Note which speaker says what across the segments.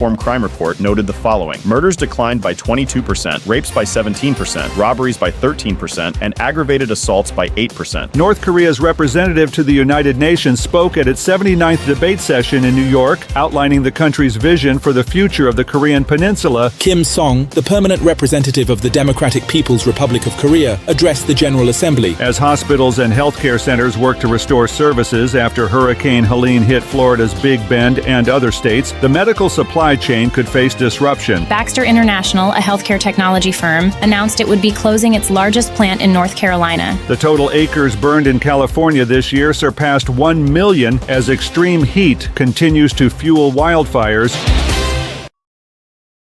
Speaker 1: Crime Report noted the following. Murders declined by 22%, rapes by 17%, robberies by 13%, and aggravated assaults by 8%.
Speaker 2: North Korea's representative to the United Nations spoke at its 79th debate session in New York, outlining the country's vision for the future of the Korean peninsula.
Speaker 3: Kim Song, the permanent representative of the Democratic People's Republic of Korea, addressed the General Assembly.
Speaker 2: As hospitals and healthcare centers work to restore services after Hurricane Helene hit Florida's Big Bend and other states, the medical supply chain could face disruption.
Speaker 4: Baxter International, a healthcare technology firm, announced it would be closing its largest plant in North Carolina.
Speaker 2: The total acres burned in California this year surpassed 1 million as extreme heat continues to fuel wildfires.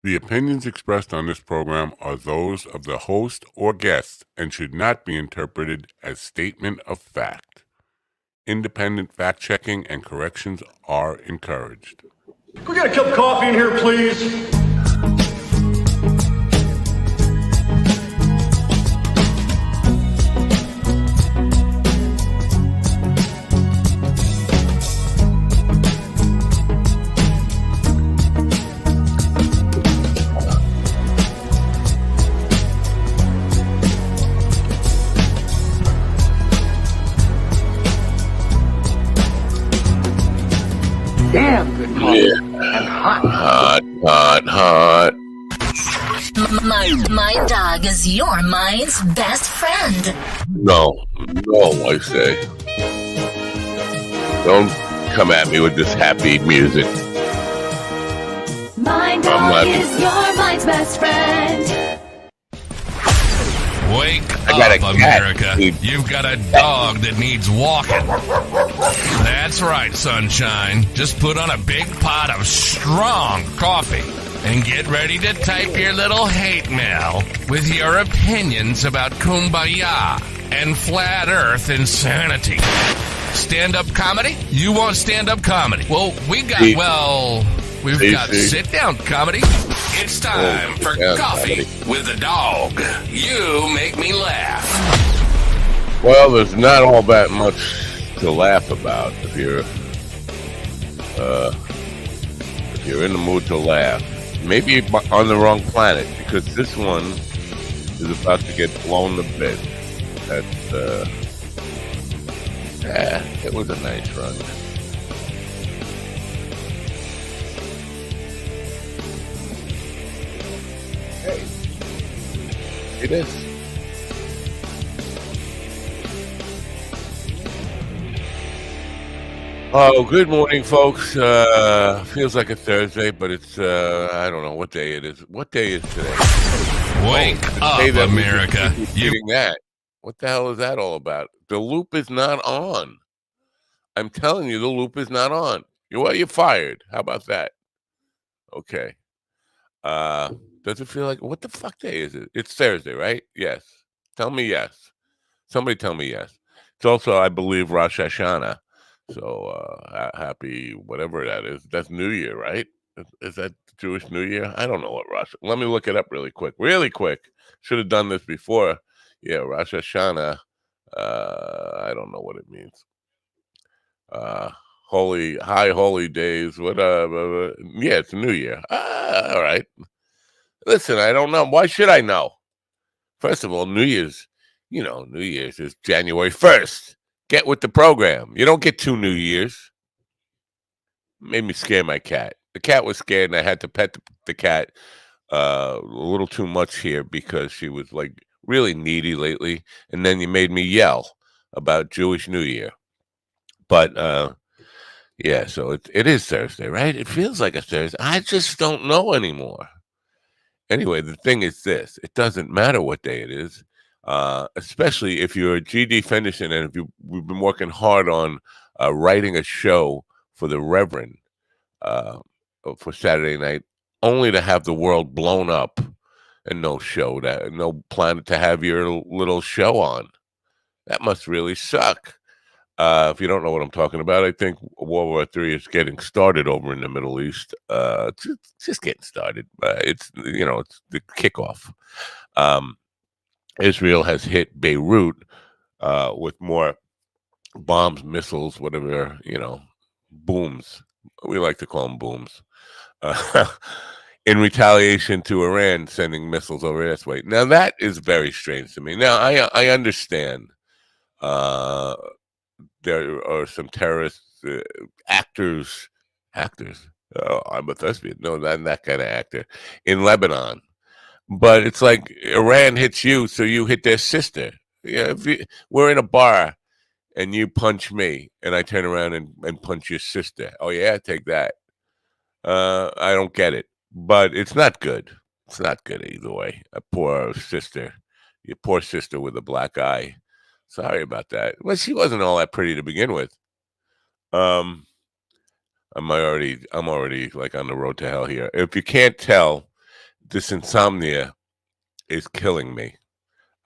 Speaker 5: The opinions expressed on this program are those of the host or guest and should not be interpreted as statement of fact. Independent fact-checking and corrections are encouraged.
Speaker 6: Can we get a cup of coffee in here, please?
Speaker 7: Damn good coffee.
Speaker 8: Yeah.
Speaker 7: And hot.
Speaker 8: Hot.
Speaker 9: My dog is your mind's best friend.
Speaker 8: No, I say. Don't come at me with this happy music.
Speaker 10: My dog is your mind's best friend.
Speaker 11: Wake up, America. You've got a dog that needs walking. That's right, sunshine. Just put on a big pot of strong coffee and get ready to type your little hate mail with your opinions about kumbaya and flat earth insanity. Stand-up comedy? You want stand-up comedy? Well, we've got sit-down comedy. It's time for coffee with a dog. You make me laugh.
Speaker 8: Well, there's not all that much to laugh about if you're in the mood to laugh. Maybe on the wrong planet, because this one is about to get blown to bits. It was a nice run. Hey, it is. Oh, good morning, folks. Feels like a Thursday, but it's, I don't know what day it is. What day is today?
Speaker 11: Wake up, America.
Speaker 8: That. What the hell is that all about? The loop is not on. I'm telling you, the loop is not on. You're fired. How about that? Okay. Does it feel like, what the fuck day is it? It's Thursday, right? Yes. Tell me yes. Somebody tell me yes. It's also, I believe, Rosh Hashanah. So happy whatever that is. That's New Year, right? Is that Jewish New Year? I don't know what Rosh. Let me look it up really quick. Really quick. Should have done this before. Yeah, Rosh Hashanah. I don't know what it means. Holy days. What? Yeah, it's New Year. All right. Listen, I don't know. Why should I know? First of all, New Year's is January 1st. Get with the program. You don't get 2 New Years. Made me scare my cat. The cat was scared, and I had to pet the cat a little too much here because she was like really needy lately. And then you made me yell about Jewish New Year. But yeah, so it is Thursday, right? It feels like a Thursday. I just don't know anymore. Anyway, the thing is this: it doesn't matter what day it is. Especially if you're a GD Fenderson and if we've been working hard on writing a show for the Reverend for Saturday night, only to have the world blown up and no plan to have your little show on. That must really suck. If you don't know what I'm talking about, I think World War III is getting started over in the Middle East. Just getting started. It's the kickoff. Israel has hit Beirut with more bombs, missiles, whatever, booms. We like to call them booms. in retaliation to Iran sending missiles over its way. Now, that is very strange to me. Now, I understand there are some terrorist actors. Oh, I'm a thespian. No, not that kind of actor in Lebanon. But it's like Iran hits you, so you hit their sister. Yeah, we're in a bar and you punch me, and I turn around and punch your sister. Oh yeah, take that. I don't get it, but it's not good. It's not good either way. A poor sister, your poor sister with a black eye. Sorry about that. Well, she wasn't all that pretty to begin with. I'm already like on the road to hell here. If you can't tell, this insomnia is killing me.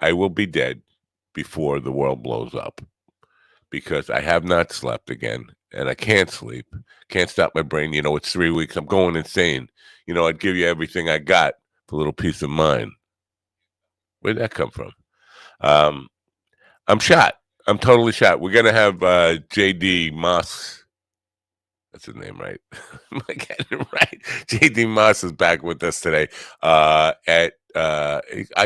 Speaker 8: I will be dead before the world blows up because I have not slept again and I can't sleep. Can't stop my brain. You know, it's 3 weeks. I'm going insane. You know, I'd give you everything I got for a little peace of mind. Where'd that come from? I'm shot. I'm totally shot. We're going to have JD Moss. That's his name, right? Am I getting it right? JD Moss is back with us today. I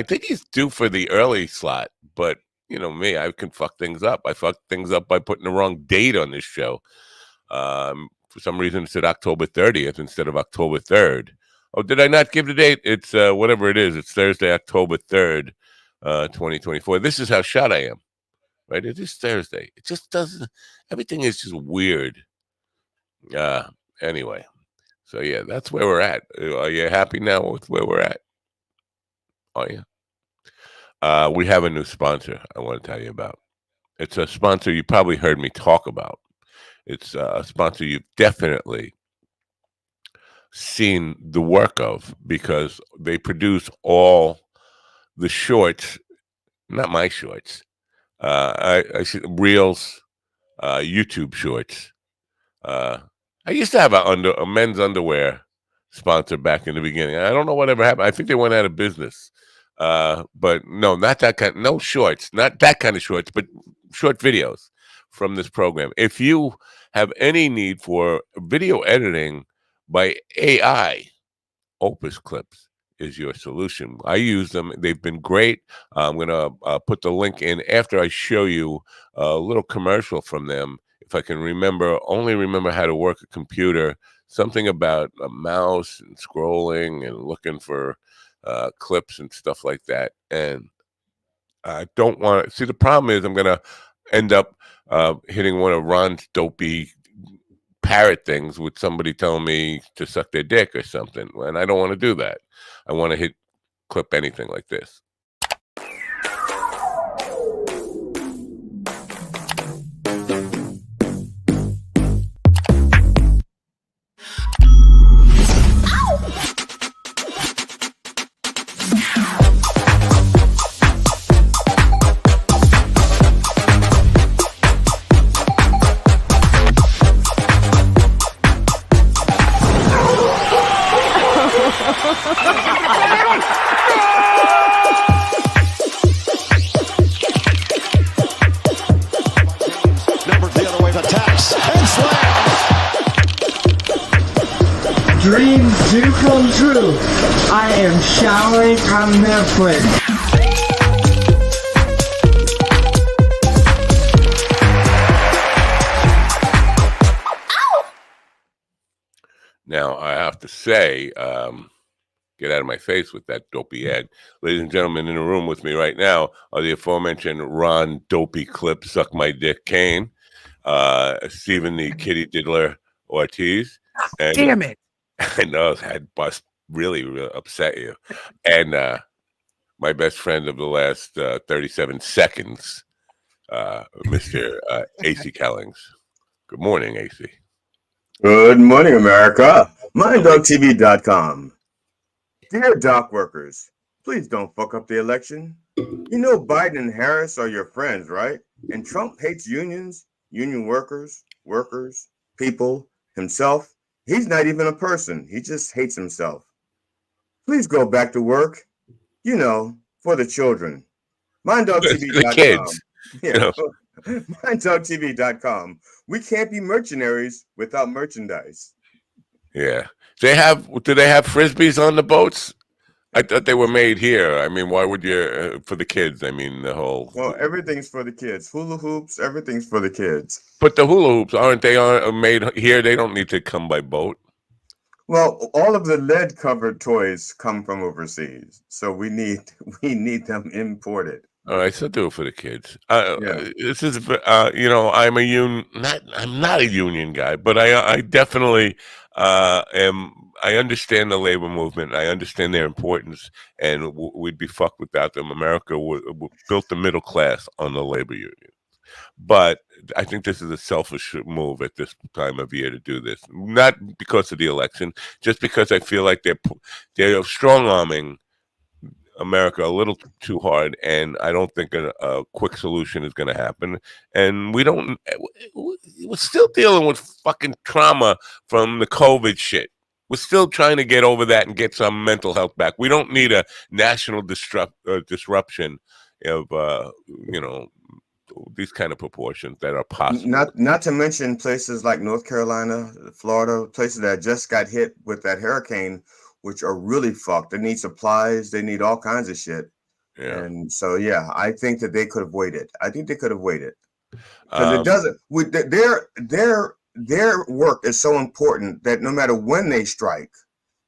Speaker 8: think he's due for the early slot, but you know me, I can fuck things up. I fucked things up by putting the wrong date on this show. For some reason, it said October 30th instead of October 3rd. Oh, did I not give the date? It's whatever it is. It's Thursday, October 3rd, 2024. This is how shot I am, right? It is Thursday. It just doesn't. Everything is just weird. Anyway, so yeah, that's where we're at. Are you happy now with where we're at? Oh yeah. We have a new sponsor I want to tell you about. It's a sponsor you probably heard me talk about. It's a sponsor you've definitely seen the work of because they produce all the shorts, not my shorts. I see reels, YouTube shorts. I used to have a men's underwear sponsor back in the beginning. I don't know whatever happened. I think they went out of business. But no, not that kind. No shorts, not that kind of shorts, but short videos from this program. If you have any need for video editing by AI, Opus Clips is your solution. I use them. They've been great. I'm going to put the link in after I show you a little commercial from them. If I can only remember how to work a computer, something about a mouse and scrolling and looking for clips and stuff like that. And I don't want to see, the problem is I'm going to end up hitting one of Ron's dopey parrot things with somebody telling me to suck their dick or something. And I don't want to do that. I want to clip anything like this.
Speaker 12: Dreams do come true. I am showering on Netflix.
Speaker 8: Now, I have to say, get out of my face with that dopey ad. Ladies and gentlemen, in the room with me right now are the aforementioned Ron Dopey Clip Suck My Dick Kane, Stephen the Kitty Diddler Ortiz. And
Speaker 13: damn it.
Speaker 8: I know that must really, really upset you. And my best friend of the last 37 seconds, Mr. AC Kellings. Good morning, AC.
Speaker 14: Good morning, America. MindDogTV.com. Dear dock workers, please don't fuck up the election. You know Biden and Harris are your friends, right? And Trump hates unions, union workers, people, himself. He's not even a person. He just hates himself. Please go back to work, you know, for the children. MindDogTV.com.
Speaker 8: The kids.
Speaker 14: You know. MindDogTV.com. We can't be mercenaries without merchandise.
Speaker 8: Yeah. Do they have frisbees on the boats? I thought they were made here. I mean, why would you for the kids? I mean, the whole.
Speaker 14: Well, everything's for the kids. Hula hoops, everything's for the kids.
Speaker 8: But the hula hoops aren't they made here? They don't need to come by boat.
Speaker 14: Well, all of the lead covered toys come from overseas, so we need them imported.
Speaker 8: All right, so do it for the kids.
Speaker 14: Yeah.
Speaker 8: This is, I'm not a union guy, but I definitely am. I understand the labor movement. I understand their importance, and we'd be fucked without them. America built the middle class on the labor union. But I think this is a selfish move at this time of year to do this. Not because of the election, just because I feel like they're strong arming America a little too hard, and I don't think a quick solution is going to happen. And we're still dealing with fucking trauma from the COVID shit. We're still trying to get over that and get some mental health back. We don't need a national disruption of these kind of proportions that are possible.
Speaker 14: Not to mention places like North Carolina, Florida, places that just got hit with that hurricane, which are really fucked. They need supplies. They need all kinds of shit.
Speaker 8: Yeah.
Speaker 14: And so, yeah, I think that they could have waited. I think they could have waited because it doesn't. Their work is so important that no matter when they strike,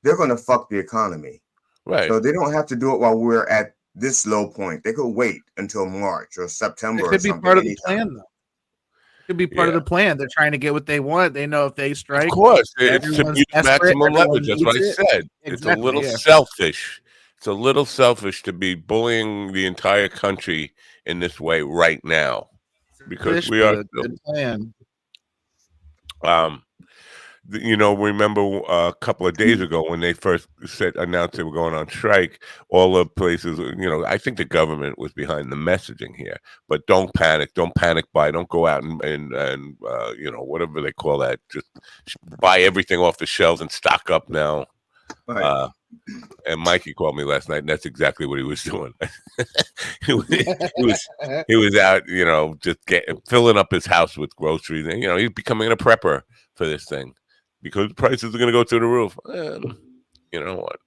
Speaker 14: they're going to fuck the economy.
Speaker 8: Right.
Speaker 14: So they don't have to do it while we're at this low point. They could wait until March or September.
Speaker 13: It could be part of the plan, though. It could be part of the plan. They're trying to get what they want. They know if they strike,
Speaker 8: of course, it's to use maximum leverage. That's what I said.
Speaker 13: Exactly,
Speaker 8: it's a little selfish. It's a little selfish to be bullying the entire country in this way right now, because we are.
Speaker 13: Good plan.
Speaker 8: Remember a couple of days ago when they first announced they were going on strike, all the places, I think the government was behind the messaging here, but don't panic buy, don't go out and whatever they call that, just buy everything off the shelves and stock up now. Right. And Mikey called me last night, and that's exactly what he was doing. he was out, just filling up his house with groceries, and he's becoming a prepper for this thing. Because prices are going to go through the roof. You know what?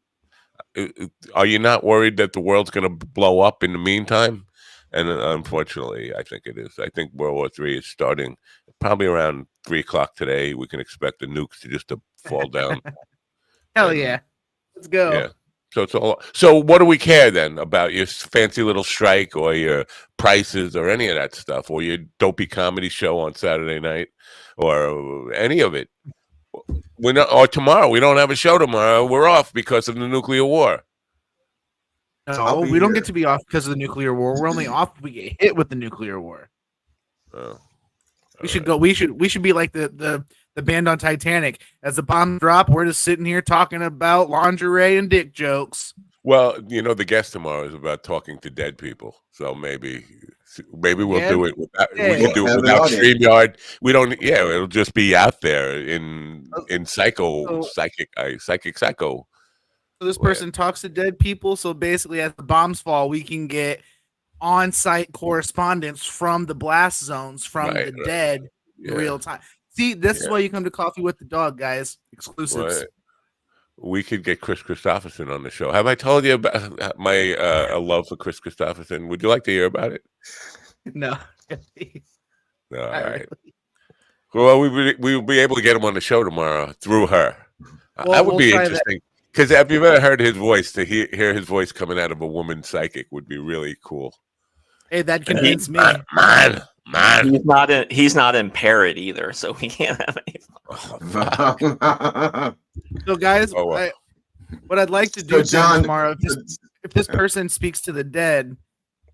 Speaker 8: Are you not worried that the world's going to blow up in the meantime? And unfortunately, I think it is. I think World War III is starting probably around 3:00 today. We can expect the nukes to fall down.
Speaker 13: Hell yeah. Let's go.
Speaker 8: Yeah. So it's all. So what do we care then about your fancy little strike or your prices or any of that stuff, or your dopey comedy show on Saturday night or any of it? Or tomorrow. We don't have a show tomorrow. We're off because of the nuclear war.
Speaker 13: No, we don't get to be off because of the nuclear war. We're only off if we get hit with the nuclear war.
Speaker 8: Oh,
Speaker 13: we should go. We should be like the band on Titanic. As the bombs drop, we're just sitting here talking about lingerie and dick jokes.
Speaker 8: Well, the guest tomorrow is about talking to dead people. So maybe we'll do it without. We can do it without StreamYard. We don't. Yeah, it'll just be out there in psychic psycho.
Speaker 13: So this person talks to dead people. So basically, as the bombs fall, we can get on-site correspondence from the blast zones from the dead in real time. See, this is why you come to Coffee with the Dog, guys. Exclusives.
Speaker 8: Right. We could get Chris Christopherson on the show. Have I told you about my love for Chris Christopherson? Would you like to hear about it?
Speaker 13: No.
Speaker 8: All right. Well, we'll be able to get him on the show tomorrow through her. That would be interesting. Because have you ever heard his voice? To hear his voice coming out of a woman psychic would be really cool.
Speaker 13: Hey, that convinced me.
Speaker 8: Man.
Speaker 15: He's not in parrot either, so we can't have any.
Speaker 13: So, guys, what I'd like to do tomorrow, if this person speaks to the dead,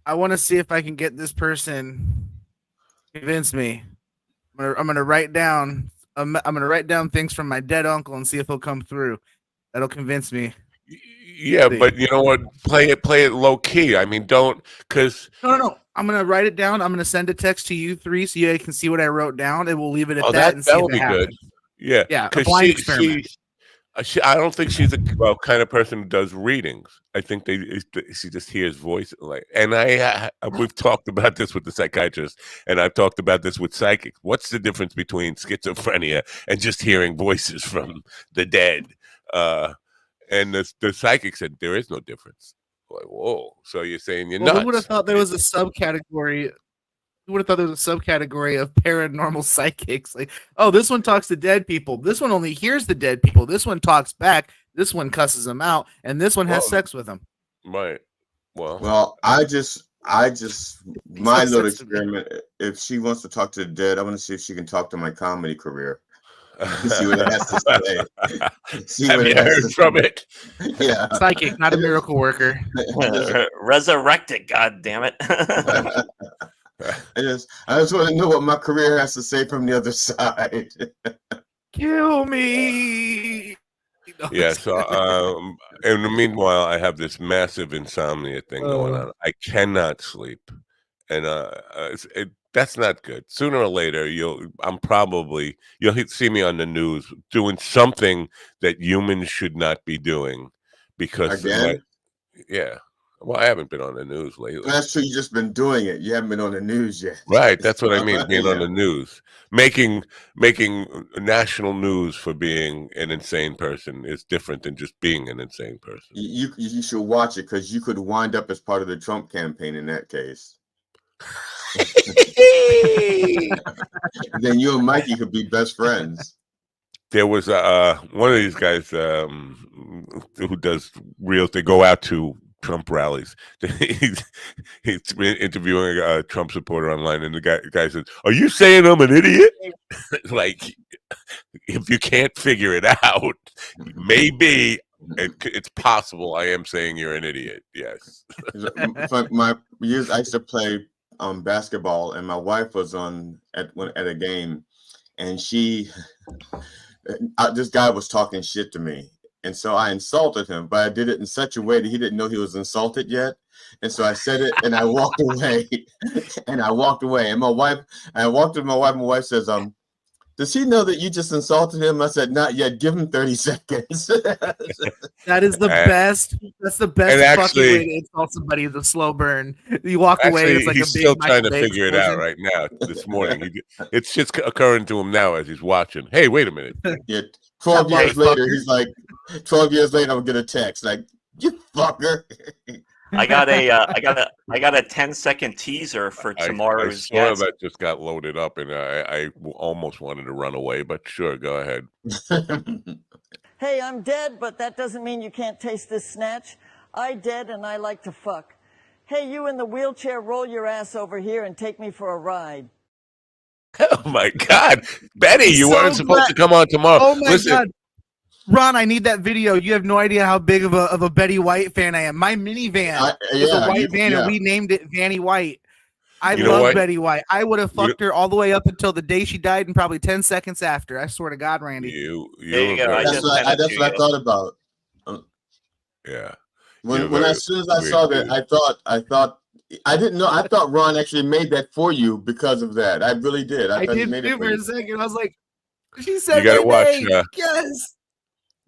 Speaker 13: I want to see if I can get this person convince me. I'm gonna write down. I'm gonna write down things from my dead uncle and see if he'll come through. That'll convince me.
Speaker 8: Yeah, but you know what? Play it low key. I mean, don't because
Speaker 13: no. I'm gonna write it down. I'm gonna send a text to you three so you can see what I wrote down, and we'll leave it at that. And
Speaker 8: that would be good. Yeah,
Speaker 13: a blind experiment.
Speaker 8: I don't think she's the kind of person who does readings. I think she just hears voice and we've talked about this with the psychiatrist, and I've talked about this with psychics. What's the difference between schizophrenia and just hearing voices from the dead? And the psychic said there is no difference. Like, whoa! So you're saying you're nuts?
Speaker 13: Who would have thought there was a subcategory? Who would have thought there was a subcategory of paranormal psychics? Like, oh, this one talks to dead people. This one only hears the dead people. This one talks back. This one cusses them out, and this one has sex with them.
Speaker 8: Right.
Speaker 14: Well, I just my little experiment. If she wants to talk to the dead, I want to see if she can talk to my comedy career. See what it has to say.
Speaker 8: Have you heard from it?
Speaker 14: Yeah,
Speaker 13: psychic, not a miracle worker.
Speaker 15: Resurrected. God damn it!
Speaker 14: I just want to know what my career has to say from the other side.
Speaker 13: Kill me.
Speaker 8: Yeah. So, in the meanwhile, I have this massive insomnia thing going on. I cannot sleep, and that's not good. Sooner or later, you'll see me on the news doing something that humans should not be doing, because yeah. Well, I haven't been on the news lately.
Speaker 14: That's true. You just been doing it. You haven't been on the news yet.
Speaker 8: Right. That's what I mean. Being on the news, making national news for being an insane person is different than just being an insane person.
Speaker 14: You should watch it, because you could wind up as part of the Trump campaign in that case. Then you and Mikey could be best friends.
Speaker 8: There was one of these guys who does reels. They go out to Trump rallies. He's been interviewing a Trump supporter online, and the guy says, "Are you saying I'm an idiot?" Like, if you can't figure it out, maybe it's possible I am saying you're an idiot. Yes.
Speaker 14: My years, I used to play basketball, and my wife was at a game, and this guy was talking shit to me. And so I insulted him, but I did it in such a way that he didn't know he was insulted yet. And so I said it, and I walked away. And I walked away. And I walked to my wife. My wife says, does he know that you just insulted him? I said, not yet. Give him 30 seconds.
Speaker 13: That is the best. That's the best fucking way to insult somebody. The slow burn. You walk away. It's like
Speaker 8: he's
Speaker 13: a big
Speaker 8: still trying to
Speaker 13: Michael
Speaker 8: figure
Speaker 13: Bay
Speaker 8: it out right now. This morning, it's just occurring to him now as he's watching. Hey, wait a minute.
Speaker 14: Yeah, 12 years later, he's like, 12 years later, I'll get a text like, "You fucker."
Speaker 15: I got a 10-second teaser for tomorrow's.
Speaker 8: I saw that just got loaded up, and I almost wanted to run away, but sure, go ahead.
Speaker 16: Hey, I'm dead, but that doesn't mean you can't taste this snatch. I dead, and I like to fuck. Hey, you in the wheelchair, roll your ass over here and take me for a ride.
Speaker 8: Oh my God, Betty, you weren't supposed to come on tomorrow.
Speaker 13: Oh my God. Ron, I need that video. You have no idea how big of a Betty White fan I am. My minivan is a white van, and we named it Vanny White. I love Betty White. I would have fucked her all the way up until the day she died, and probably 10 seconds after. I swear to God, Randy.
Speaker 14: That's what I thought about.
Speaker 8: Yeah.
Speaker 14: When as soon as I saw that, I thought I didn't know. I thought Ron actually made that for you because of that. I really did. I
Speaker 13: did too for a second. I was like, she said,
Speaker 8: "You gotta watch."
Speaker 13: Yes.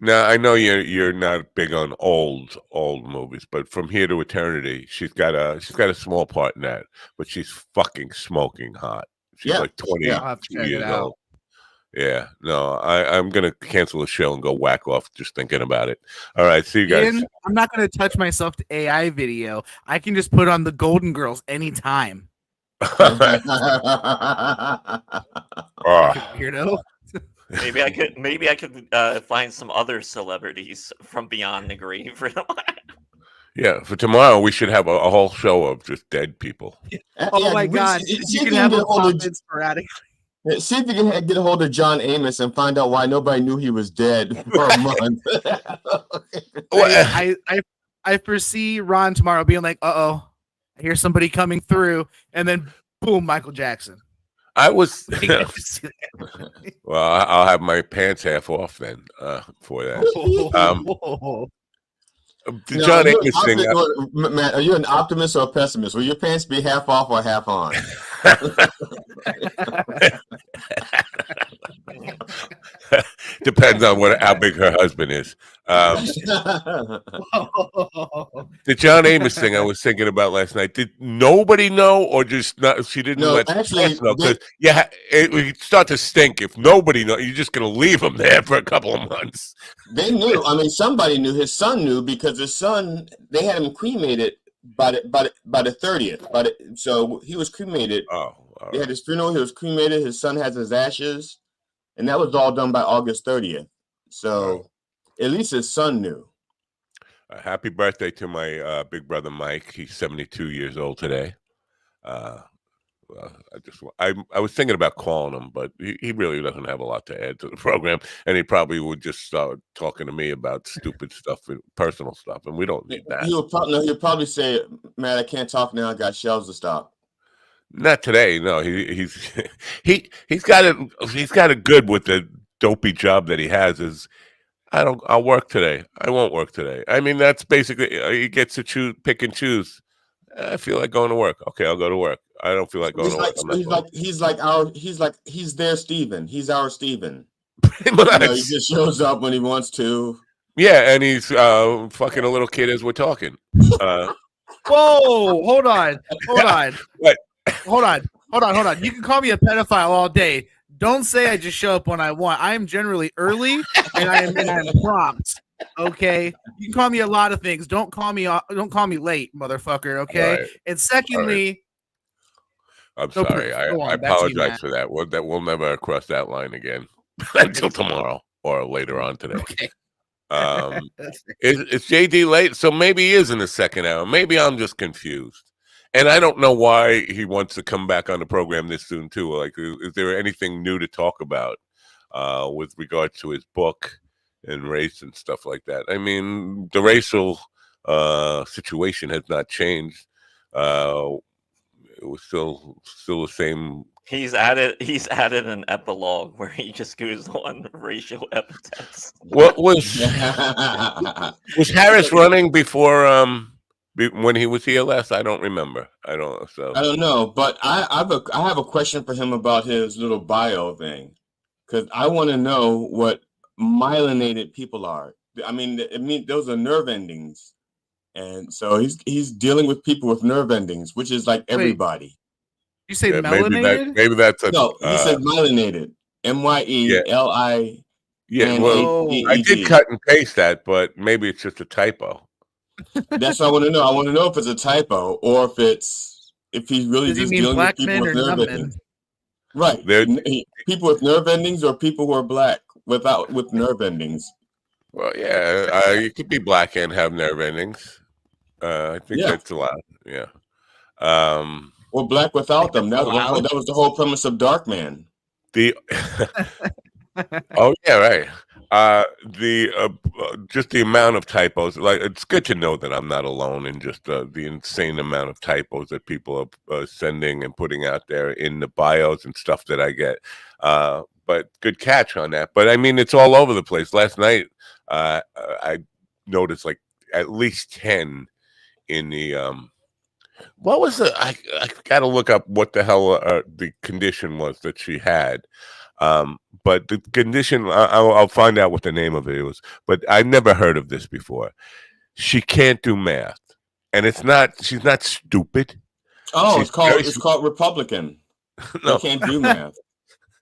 Speaker 8: Now I know you're not big on old movies, but From Here to Eternity, she's got a small part in that, but she's fucking smoking hot. She's like 22 years old. Yeah, no, I'm gonna cancel the show and go whack off just thinking about it. All right, see you guys.
Speaker 13: I'm not gonna touch myself to AI video. I can just put on the Golden Girls anytime. Weirdo.
Speaker 15: Maybe I could find some other celebrities from beyond the grave.
Speaker 8: Yeah, for tomorrow we should have a whole show of just dead people.
Speaker 13: Oh my God! You can have a sporadically.
Speaker 14: See if you can get a hold of John Amos and find out why nobody knew he was dead for a month.
Speaker 13: I foresee Ron tomorrow being like, "Uh-oh, I hear somebody coming through," and then boom, Michael Jackson.
Speaker 8: I was well. I'll have my pants half off then for that. The John Amos thing.
Speaker 14: Matt, are you an optimist or a pessimist? Will your pants be half off or half on?
Speaker 8: Depends on how big her husband is. The John Amos thing I was thinking about last night. Did nobody know, or just not? She didn't let actually know because it would start to stink if nobody know. You're just going to leave him there for a couple of months.
Speaker 14: They knew. I mean, somebody knew. His son knew because his son. They had him cremated by the 30th. So he was cremated. They had his funeral. He was cremated. His son has his ashes, and that was all done by August 30th. So at least his son knew.
Speaker 8: Happy birthday to my big brother Mike. He's 72 years old today. I was thinking about calling him, but he really doesn't have a lot to add to the program, and he probably would just start talking to me about stupid stuff, personal stuff, and we don't need that.
Speaker 14: He'll probably say, "Man, I can't talk now. I got shelves to stock."
Speaker 8: Not today. No, he's got it good with the dopey job that he has. I'll work today. I won't work today. I mean, that's basically he gets to pick and choose. I feel like going to work. Okay, I'll go to work. I don't feel like going to work.
Speaker 14: He's their Steven. He's our Steven.
Speaker 8: He
Speaker 14: just shows up when he wants to.
Speaker 8: Yeah, and he's fucking a little kid as we're talking.
Speaker 13: Whoa! Hold on.
Speaker 8: What?
Speaker 13: Hold on. You can call me a pedophile all day. Don't say I just show up when I want. I am generally early and I am prompt. Okay, you can call me a lot of things. Don't call me late, motherfucker. Okay, right. And secondly,
Speaker 8: I'm sorry. I apologize for that. We'll never cross that line again until tomorrow or later on today.
Speaker 13: Okay.
Speaker 8: Is JD late? So maybe he is in the second hour. Maybe I'm just confused. And I don't know why he wants to come back on the program this soon, too. Like, is there anything new to talk about with regards to his book and race and stuff like that? I mean, the racial situation has not changed. It was still the same.
Speaker 15: He's added an epilogue where he just goes on racial epithets.
Speaker 8: What was Harris running before? When he was here last, I don't remember. I don't
Speaker 14: know, but I have a question for him about his little bio thing, because I want to know what myelinated people are. I mean, those are nerve endings, and so he's dealing with people with nerve endings, which is like everybody.
Speaker 13: Wait, you say melanated?
Speaker 8: Maybe that's
Speaker 14: no. He said myelinated. MYELI.
Speaker 8: Yeah, well, I did cut and paste that, but maybe it's just a typo.
Speaker 14: That's what I want to know. I want to know if it's a typo or if he's really just dealing with people with nerve endings. Right. People with nerve endings or people who are black with nerve endings.
Speaker 8: Well, yeah, you could be black and have nerve endings. I think that's allowed. Yeah.
Speaker 14: Or black without them. That was the whole premise of Darkman.
Speaker 8: Oh yeah, right. Just the amount of typos. Like, it's good to know that I'm not alone in just the insane amount of typos that people are sending and putting out there in the bios and stuff that I get. But good catch on that. But I mean, it's all over the place. Last night, I noticed like at least 10 in the. What was the? I got to look up what the hell the condition was that she had. But the condition, I'll find out what the name of it was. But I've never heard of this before. She can't do math, and she's not stupid.
Speaker 14: Oh, it's called Republican. No, she can't do math.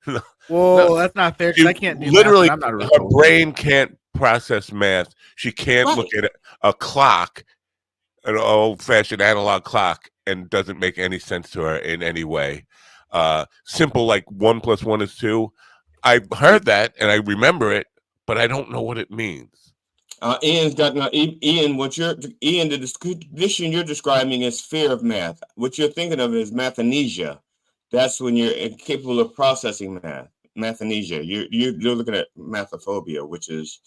Speaker 8: No.
Speaker 13: Whoa, that's not fair. I can't do
Speaker 8: literally.
Speaker 13: Math, I'm not
Speaker 8: her brain can't process math. She can't look at a clock, an old-fashioned analog clock, and doesn't make any sense to her in any way. Simple, like 1 + 1 is 2. I've heard that and I remember it, but I don't know what it means.
Speaker 14: Ian's got Ian. The condition you're describing is fear of math. What you're thinking of is mathnesia. That's when you're incapable of processing math. Mathnesia. You're looking at mathophobia, which is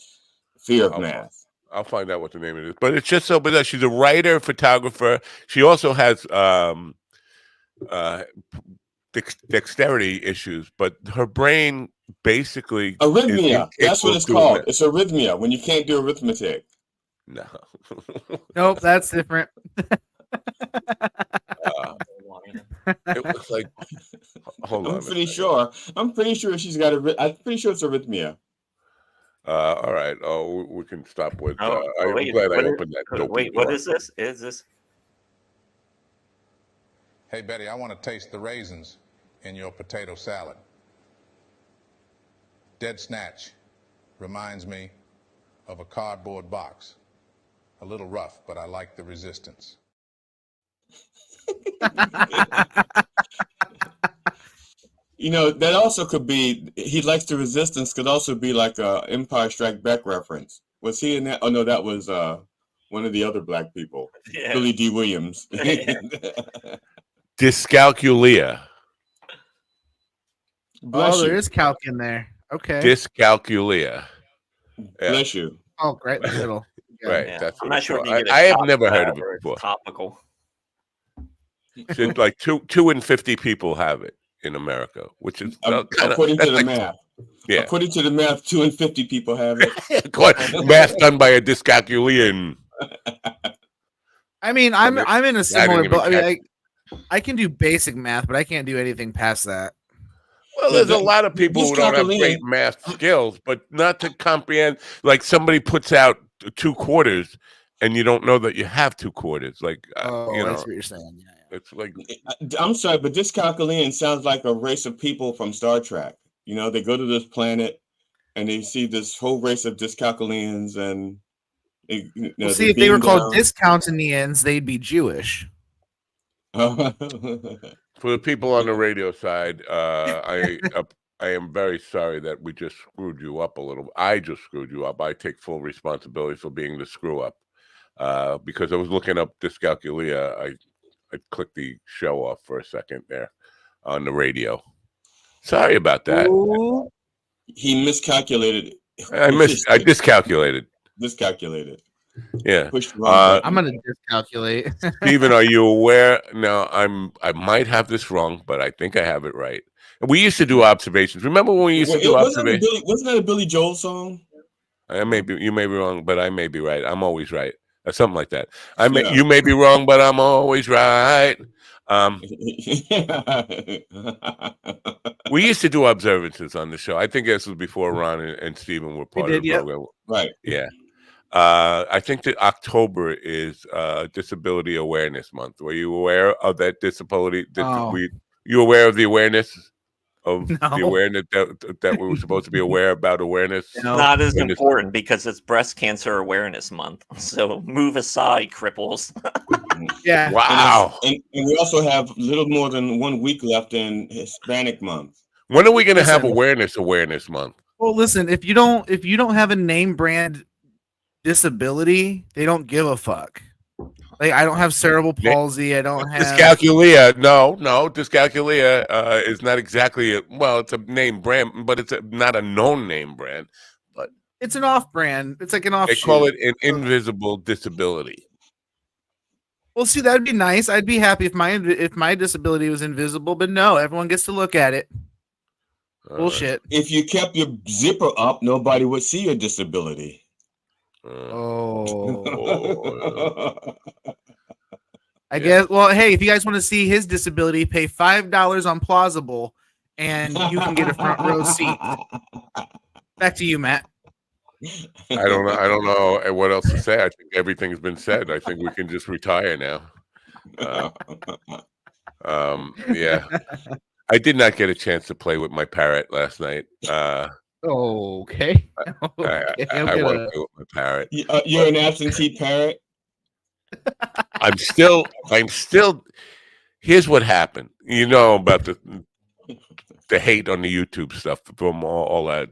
Speaker 14: fear of math.
Speaker 8: I'll find out what the name of it is. But it's just so bizarre. She's a writer, photographer. She also has dexterity issues, but her brain basically
Speaker 14: arrhythmia. That's what it's called. It's arrhythmia when you can't do arithmetic.
Speaker 8: No.
Speaker 13: Nope, that's different.
Speaker 8: It was like, hold on.
Speaker 14: I'm pretty sure she's got I'm pretty sure it's arrhythmia.
Speaker 8: All right. Oh, we can stop with.
Speaker 15: Oh,
Speaker 8: I'm
Speaker 15: wait,
Speaker 8: glad I
Speaker 15: what is-
Speaker 8: opened that. Dopey
Speaker 15: Wait, what
Speaker 8: door.
Speaker 15: is this? Is this?
Speaker 17: Hey, Betty, I want to taste the raisins in your potato salad. Dead snatch reminds me of a cardboard box. A little rough, but I like the resistance.
Speaker 14: You know, that also could be, he likes the resistance, could also be like a Empire Strike Back reference. Was he in that? Oh, no, that was one of the other black people.
Speaker 15: Yeah.
Speaker 14: Billy D. Williams.
Speaker 8: Dyscalculia.
Speaker 14: Bless
Speaker 13: there
Speaker 14: you.
Speaker 13: is calc in there. Okay.
Speaker 8: Dyscalculia. Yeah.
Speaker 14: Bless you.
Speaker 13: Oh, right in the middle.
Speaker 8: Right.
Speaker 15: Yeah.
Speaker 8: That's
Speaker 15: I'm
Speaker 8: what
Speaker 15: not
Speaker 8: it's
Speaker 15: sure if
Speaker 8: called.
Speaker 15: you get a
Speaker 8: I have
Speaker 15: shot
Speaker 8: never
Speaker 15: for
Speaker 8: heard
Speaker 15: that
Speaker 8: of it
Speaker 15: or it's
Speaker 8: before.
Speaker 15: topical.
Speaker 8: So like two in 50 people have it in America, which is
Speaker 14: according to the math.
Speaker 8: Yeah.
Speaker 14: According to the math, 2 in 50 people have it.
Speaker 8: Math done by a dyscalculian.
Speaker 13: I mean, I'm in a similar
Speaker 8: even
Speaker 13: boat. I mean,
Speaker 8: catch
Speaker 13: I can do basic math, but I can't do anything past that.
Speaker 8: Well, there's a lot of people who don't have great math skills, but not to comprehend. Like somebody puts out 2 quarters, and you don't know that you have 2 quarters. Like, you know,
Speaker 13: that's what you're saying. Yeah.
Speaker 8: It's like,
Speaker 14: I'm sorry, but dyscalculian sounds like a race of people from Star Trek. You know, they go to this planet and they see this whole race of dyscalculians, and
Speaker 13: see, if they were called discountinians, they'd be Jewish.
Speaker 8: For the people on the radio side, I am very sorry that we just screwed you up a little. I just screwed you up. I take full responsibility for being the screw up because I was looking up dyscalculia. I clicked the show off for a second there on the radio. Sorry about that.
Speaker 14: Ooh. He miscalculated.
Speaker 8: I discalculated.
Speaker 14: Discalculated.
Speaker 8: Yeah.
Speaker 13: I'm gonna discalculate.
Speaker 8: Stephen, are you aware? Now, I might have this wrong, but I think I have it right. We used to do observations. Remember when we used to do observations?
Speaker 14: Wasn't that a Billy Joel song?
Speaker 8: You may be wrong, but I may be right. I'm always right. Something like that. You may be wrong, but I'm always right. We used to do observances on the show. I think this was before Ron and Stephen were part of the program.
Speaker 14: Right.
Speaker 8: Yeah. I think that October is Disability Awareness Month. Were you aware of that disability? You aware of the awareness of the awareness that we were supposed to be aware about awareness?
Speaker 15: It's not as important because it's Breast Cancer Awareness Month. So move aside, cripples.
Speaker 13: Yeah.
Speaker 8: Wow.
Speaker 14: And we also have little more than 1 week left in Hispanic Month.
Speaker 8: When are we going to have Awareness Month?
Speaker 13: Well, listen, if you don't have a name brand disability, they don't give a fuck. Like, I don't have cerebral palsy. I don't have
Speaker 8: dyscalculia. No, dyscalculia is not exactly it's a name brand, but it's not a known name brand. But
Speaker 13: it's an off brand. It's like an offshoot.
Speaker 8: They call it an invisible disability.
Speaker 13: Well, see, that'd be nice. I'd be happy if my disability was invisible, but no, everyone gets to look at it. Bullshit.
Speaker 14: If you kept your zipper up, nobody would see your disability.
Speaker 13: I guess. Well, hey, if you guys want to see his disability, pay $5 on Plausible, and you can get a front row seat. Back to you, Matt.
Speaker 8: I don't know what else to say. I think everything's been said. I think we can just retire now. Yeah. I did not get a chance to play with my parrot last night.
Speaker 13: Okay.
Speaker 8: I want to play with my parrot.
Speaker 14: You're an absentee parrot?
Speaker 8: I'm still. Here's what happened. You know about the hate on the YouTube stuff from all that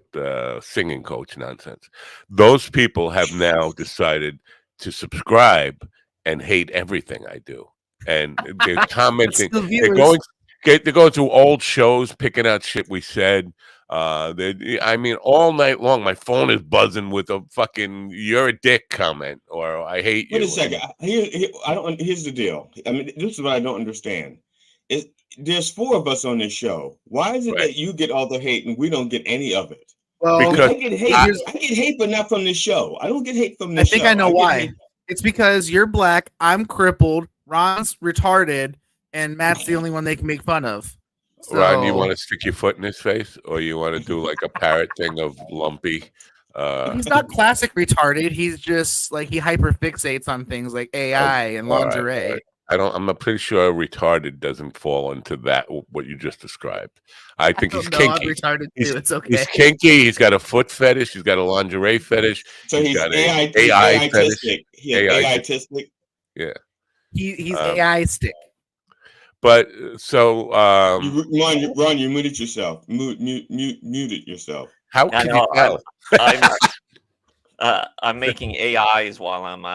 Speaker 8: singing coach nonsense. Those people have now decided to subscribe and hate everything I do, and they're commenting. They're going through old shows, picking out shit we said. I mean, all night long, my phone is buzzing with a fucking "you're a dick" comment or "I hate you."
Speaker 14: Wait a second. Here's the deal. I mean, this is what I don't understand. There's 4 of us on this show. Why is it that you get all the hate and we don't get any of it?
Speaker 13: Well,
Speaker 8: because
Speaker 14: I get hate, but not from this show. I don't get hate from this show.
Speaker 13: I think I know why. It's because you're black, I'm crippled, Ron's retarded, and Matt's the only one they can make fun of. So,
Speaker 8: Ron, you want to stick your foot in his face, or you want to do like a parrot thing of Lumpy?
Speaker 13: He's not classic retarded. He's just like he hyperfixates on things like AI and lingerie.
Speaker 8: All right. I'm pretty sure retarded doesn't fall into that what you just described. I think he's kinky.
Speaker 13: I'm retarded too. It's okay.
Speaker 8: He's kinky. He's got a foot fetish. He's got a lingerie fetish.
Speaker 14: So he's
Speaker 8: got
Speaker 14: AI fetish. He's AI-tistic.
Speaker 8: Yeah.
Speaker 13: He's AI stick.
Speaker 8: But so
Speaker 14: Ron, you muted yourself. Muted yourself.
Speaker 8: How can you tell?
Speaker 15: I'm making AIs while I'm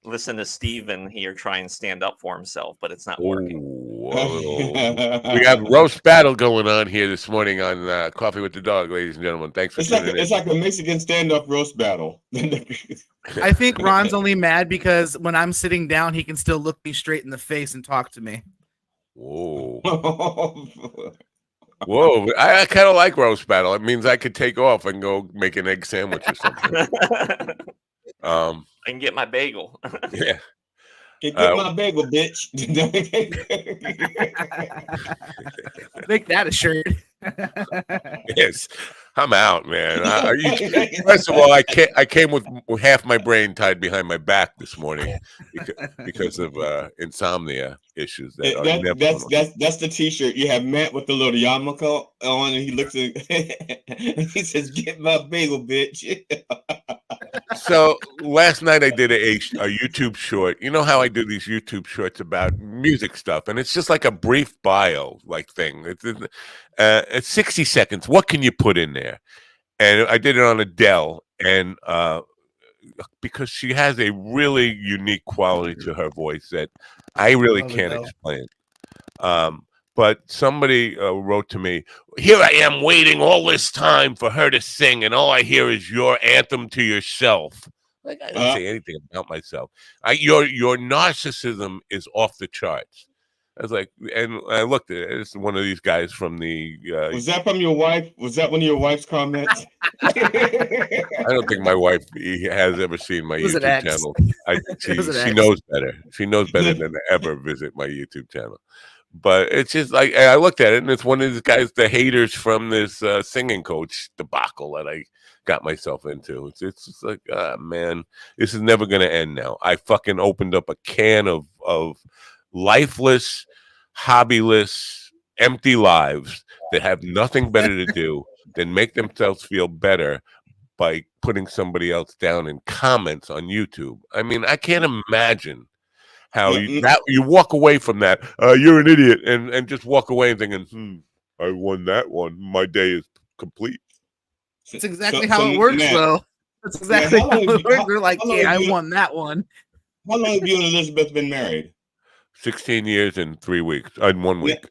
Speaker 15: listen to Steven here try and stand up for himself, but it's not working.
Speaker 8: We have roast battle going on here this morning on Coffee with the Dog, ladies and gentlemen. Thanks for tuning in.
Speaker 14: It's like a Mexican stand-up roast battle.
Speaker 13: I think Ron's only mad because when I'm sitting down, he can still look me straight in the face and talk to me.
Speaker 8: Whoa. Whoa, I kind of like roast battle. It means I could take off and go make an egg sandwich or something.
Speaker 15: I can get my bagel.
Speaker 8: Yeah.
Speaker 14: Get my bagel, bitch.
Speaker 13: Make that a shirt.
Speaker 8: Yes, I'm out, man. First of all, I came with half my brain tied behind my back this morning because of insomnia issues.
Speaker 14: That's the T-shirt. You have Matt with the little yarmulke on, and he looks at he says, "Get my bagel, bitch."
Speaker 8: So last night I did a YouTube short. You know how I do these YouTube shorts about music stuff, and it's just like a brief bio like thing. It's 60 seconds. What can you put in there? And I did it on Adele, and because she has a really unique quality to her voice that I really can't explain. But somebody wrote to me, "Here I am waiting all this time for her to sing, and all I hear is your anthem to yourself." Like, I didn't say anything about myself. Your narcissism is off the charts. I was like, and I looked at it. It's one of these guys from the.
Speaker 14: Was that from your wife? Was that one of your wife's comments?
Speaker 8: I don't think my wife has ever seen my YouTube channel. She knows better. She knows better than to ever visit my YouTube channel. But it's just like I looked at it, and it's one of these guys, the haters from this singing coach debacle that I got myself into. It's just like, man, this is never going to end now. I fucking opened up a can of lifeless, hobbyless, empty lives that have nothing better to do than make themselves feel better by putting somebody else down in comments on YouTube. I mean, I can't imagine how you walk away from that. You're an idiot, and just walk away thinking, I won that one. My day is complete.
Speaker 13: That's exactly how it works, though. That's exactly how it works. They're like, I won that one.
Speaker 14: How long have you and Elizabeth been married?
Speaker 8: 16 years and 3 weeks. In 1 week.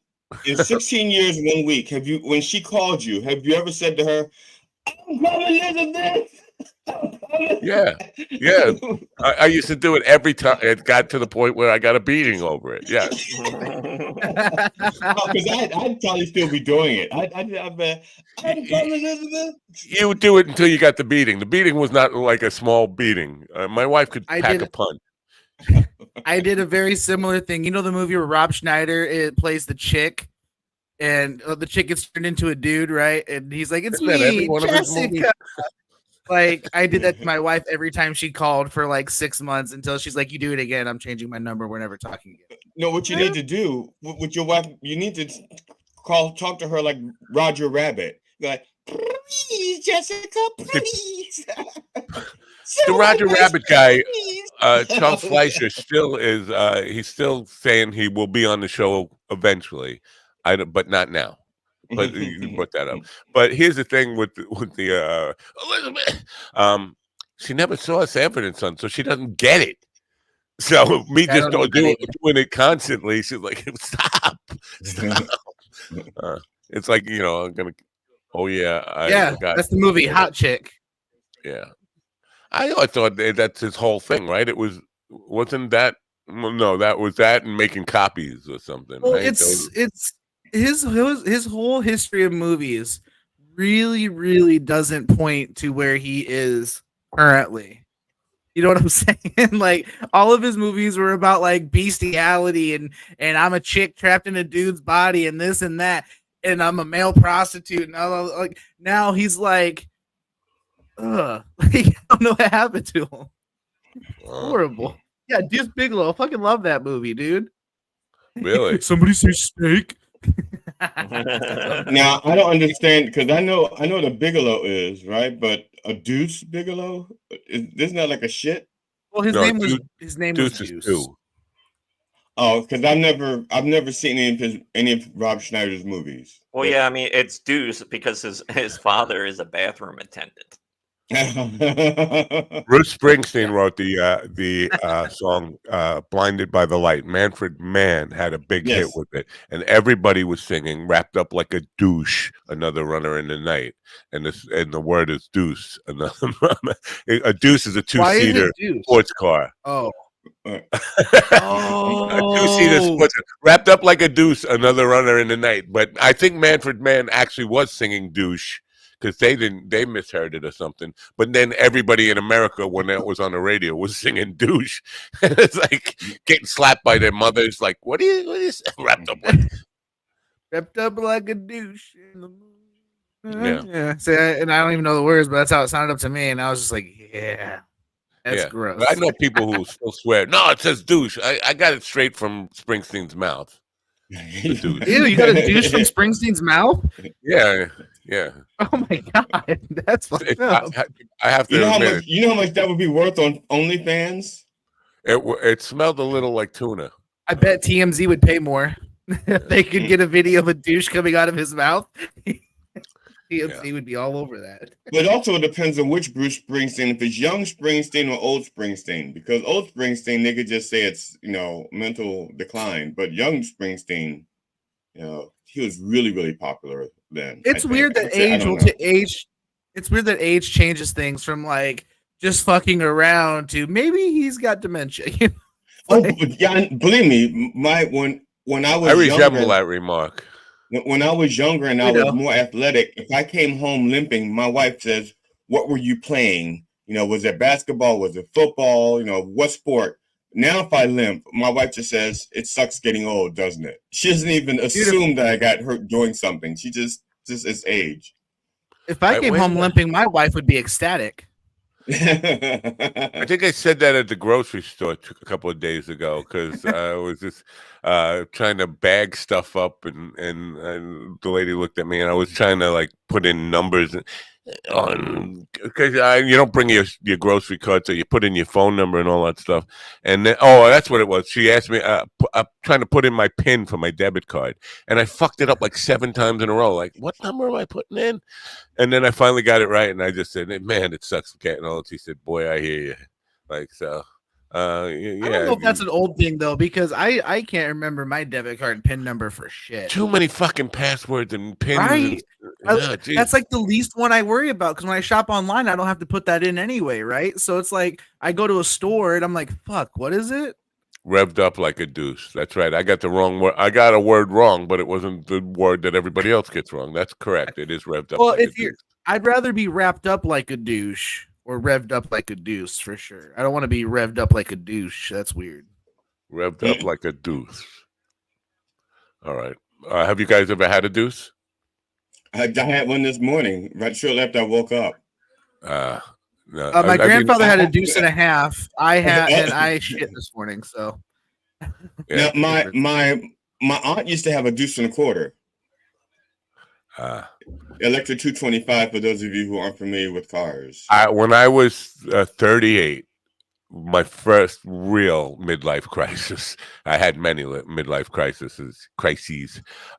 Speaker 14: In 16 years and 1 week, have you? When she called you, have you ever said to her, "I'm coming, Elizabeth"?
Speaker 8: Yeah. I used to do it every time. It got to the point where I got a beating over it. Yeah.
Speaker 14: Because I'd probably still be doing it. I'm coming, Elizabeth.
Speaker 8: You would do it until you got the beating. The beating was not like a small beating. My wife could pack a punch.
Speaker 13: I did a very similar thing. You know the movie where Rob Schneider plays the chick, and the chick gets turned into a dude, right? And he's like, "It's me, Jessica." Like, I did that to my wife every time she called for like 6 months until she's like, "You do it again, I'm changing my number. We're never talking again."
Speaker 14: No, what you need to do with your wife, you need to talk to her like Roger Rabbit. You're like, "Please, Jessica, please."
Speaker 8: The Roger Rabbit guy, Charles Fleischer, still is. He's still saying he will be on the show eventually, but not now. But you brought that up. But here's the thing with the Elizabeth. She never saw Sanford and Son, so she doesn't get it. So me just doing it constantly, she's like, "Stop." It's like, I'm gonna. Oh yeah,
Speaker 13: that's the movie Hot Chick.
Speaker 8: Yeah. I thought that's his whole thing, right? Wasn't that? No, that was that and making copies or something.
Speaker 13: Well,
Speaker 8: right?
Speaker 13: it's his whole history of movies really, really doesn't point to where he is currently. You know what I'm saying? Like all of his movies were about like bestiality and I'm a chick trapped in a dude's body and this and that, and I'm a male prostitute, and like now he's like, like, I don't know what happened to him. Horrible. Yeah, Deuce Bigelow. I fucking love that movie, dude.
Speaker 5: Really?
Speaker 13: Somebody say steak.
Speaker 14: Now I don't understand because I know what a Bigelow is, right? But a Deuce Bigelow isn't that like a shit?
Speaker 13: Well, his name was Deuce.
Speaker 5: Too.
Speaker 14: Oh, because I've never seen any of Rob Schneider's movies.
Speaker 15: Well, yeah, I mean it's Deuce because his father is a bathroom attendant.
Speaker 5: Bruce Springsteen wrote the song "Blinded by the Light." Manfred Mann had a big hit with it, and everybody was singing "Wrapped Up Like a Douche," another runner in the night, and the word is deuce. A deuce is a two-seater sports car.
Speaker 13: Oh.
Speaker 5: A two-seater sports car. Wrapped up like a deuce, another runner in the night. But I think Manfred Mann actually was singing douche. Because they misheard it or something, but then everybody in America, when that was on the radio, was singing douche. It's like getting slapped by their mothers. Like, what is wrapped up
Speaker 13: like a douche?
Speaker 5: Yeah.
Speaker 13: See, and I don't even know the words, but that's how it sounded up to me, and I was just like, yeah, that's gross.
Speaker 5: But I know people who still swear. No, it says douche. I got it straight from Springsteen's mouth.
Speaker 13: Ew, you got a douche from Springsteen's mouth?
Speaker 5: Yeah.
Speaker 13: Oh my god, that's fucked up.
Speaker 5: I have to admit,
Speaker 14: you know how much that would be worth on OnlyFans?
Speaker 5: It smelled a little like tuna.
Speaker 13: I bet TMZ would pay more if they could get a video of a douche coming out of his mouth. TMZ would be all over that.
Speaker 14: But also it depends on which Bruce Springsteen, if it's young Springsteen or old Springsteen. Because old Springsteen, they could just say it's mental decline. But young Springsteen, he was really, really popular then.
Speaker 13: It's weird that age it's weird that age changes things from like just fucking around to maybe he's got dementia.
Speaker 14: Yeah, believe me, when I was
Speaker 5: I resemble that remark.
Speaker 14: When I was younger and I was more athletic, if I came home limping, my wife says, "What were you playing? Was it basketball? Was it football? What sport?" Now, if I limp, my wife just says, "It sucks getting old, doesn't it?" She doesn't even assume that I got hurt doing something. She just it's age.
Speaker 13: If I came home limping, my wife would be ecstatic.
Speaker 5: I think I said that at the grocery store a couple of days ago because I was just trying to bag stuff up, and the lady looked at me, and I was trying to like put in numbers on because you don't bring your grocery card, so you put in your phone number and all that stuff. And then that's what it was. She asked me, I'm trying to put in my PIN for my debit card, and I fucked it up like 7 times in a row. Like, what number am I putting in? And then I finally got it right, and I just said, "Man, it sucks getting old." She said, "Boy, I hear you." Like so.
Speaker 13: I don't know if that's an old thing though, because I can't remember my debit card PIN number for shit.
Speaker 5: Too many fucking passwords and pins.
Speaker 13: Right. That's like the least one I worry about because when I shop online, I don't have to put that in anyway, right? So it's like I go to a store and I'm like, "Fuck, what is it?"
Speaker 5: Revved up like a deuce. That's right. I got the wrong word. I got a word wrong, but it wasn't the word that everybody else gets wrong. That's correct. It is revved up.
Speaker 13: Well, I'd rather be wrapped up like a douche. Or revved up like a deuce for sure. I don't want to be revved up like a douche. That's weird.
Speaker 5: Revved up like a deuce. All right. Have you guys ever had a deuce?
Speaker 14: I had one this morning. Right shortly after I woke up.
Speaker 5: No.
Speaker 13: My grandfather had a deuce and a half. I had and I shit this morning. So.
Speaker 14: Now, my aunt used to have a deuce and a quarter. Electra 225 for those of you who aren't familiar with cars.
Speaker 5: When I was 38, my first real midlife crisis. I had many midlife crises.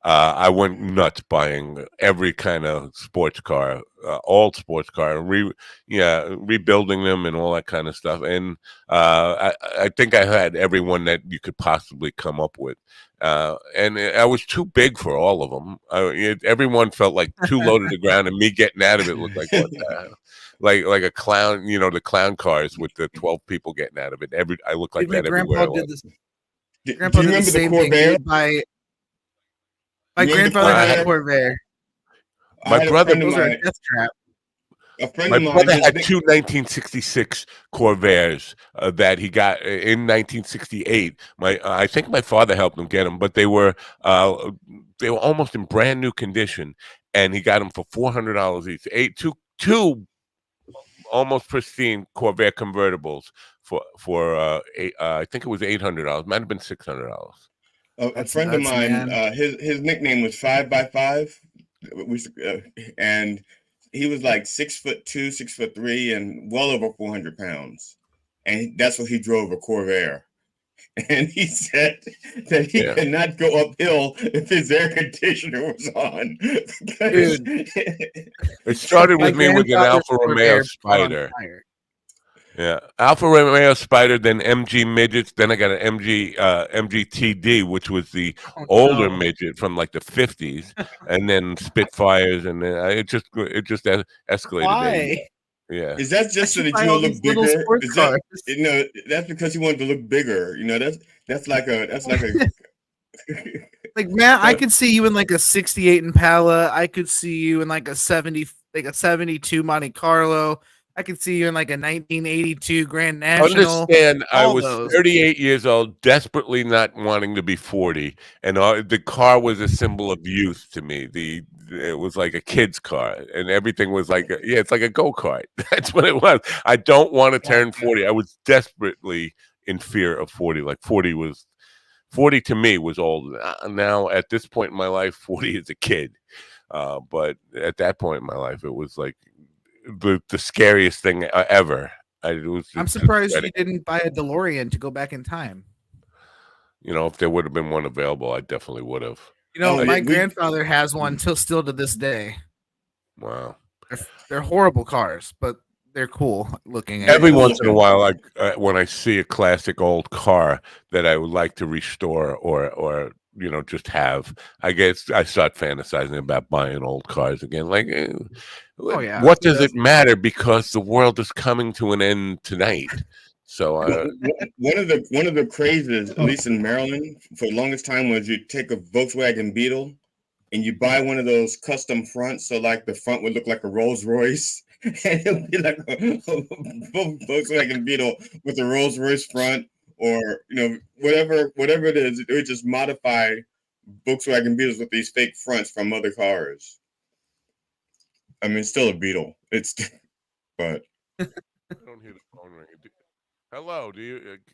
Speaker 5: I went nuts buying every kind of sports car, all sports car, rebuilding them and all that kind of stuff. And I think I had every one that you could possibly come up with. And I was too big for all of them. Everyone felt like too low to the ground, and me getting out of it looked like what the hell? Like a clown, the clown cars with the 12 people getting out of it. I look like that everywhere.
Speaker 13: Grandpa did the same thing. My grandfather had a Corvair.
Speaker 5: My brother,
Speaker 13: those are a death trap.
Speaker 5: My brother had two 1966 Corvairs that he got in 1968. I think my father helped him get them, but they were almost in brand new condition, and he got them for $400 each. Two almost pristine Corvair convertibles for I think it was $800. Might have been $600.
Speaker 14: A friend of mine, his nickname was 5x5, and he was like 6'2", 6'3", and well over 400 pounds, and that's what he drove, a Corvair. And he said that he could not go uphill if his air conditioner was on.
Speaker 5: Dude. It started with me with an Alfa Romeo Spider. Yeah, Alfa Romeo Spider, then MG midgets, then I got an MG TD, which was the older midget from like the 50s, and then Spitfires, and then it just escalated.
Speaker 13: Why?
Speaker 5: Yeah.
Speaker 14: Is that just so that you will look bigger? Is that, that's because you wanted to look bigger. That's like a
Speaker 13: like, man, I could see you in like a 68 Impala. I could see you in like a 72 Monte Carlo. I could see you in like a 1982 Grand National.
Speaker 5: Understand, I was 38 years old, desperately not wanting to be 40, and the car was a symbol of youth to me. It was like a kid's car, and everything was like, it's like a go-kart. That's what it was. I don't want to turn 40. I was desperately in fear of 40. Like 40 to me was old. Now, at this point in my life, 40 is a kid. But at that point in my life, it was like the scariest thing ever.
Speaker 13: I'm surprised you didn't buy a DeLorean to go back in time.
Speaker 5: If there would have been one available, I definitely would have.
Speaker 13: My grandfather has one still to this day.
Speaker 5: Wow.
Speaker 13: They're horrible cars, but they're cool looking.
Speaker 5: Every once in a while, when I see a classic old car that I would like to restore or just have, I guess I start fantasizing about buying old cars again. Like, what does it matter? Because the world is coming to an end tonight. So
Speaker 14: one of the crazes, at least in Maryland, for the longest time, was you take a Volkswagen Beetle and you buy one of those custom fronts. So like the front would look like a Rolls Royce, and it would be like a Volkswagen Beetle with a Rolls Royce front, or whatever it is. It would just modify Volkswagen Beetles with these fake fronts from other cars. I mean, it's still a Beetle. But
Speaker 5: I don't hear the phone ringing. Hello,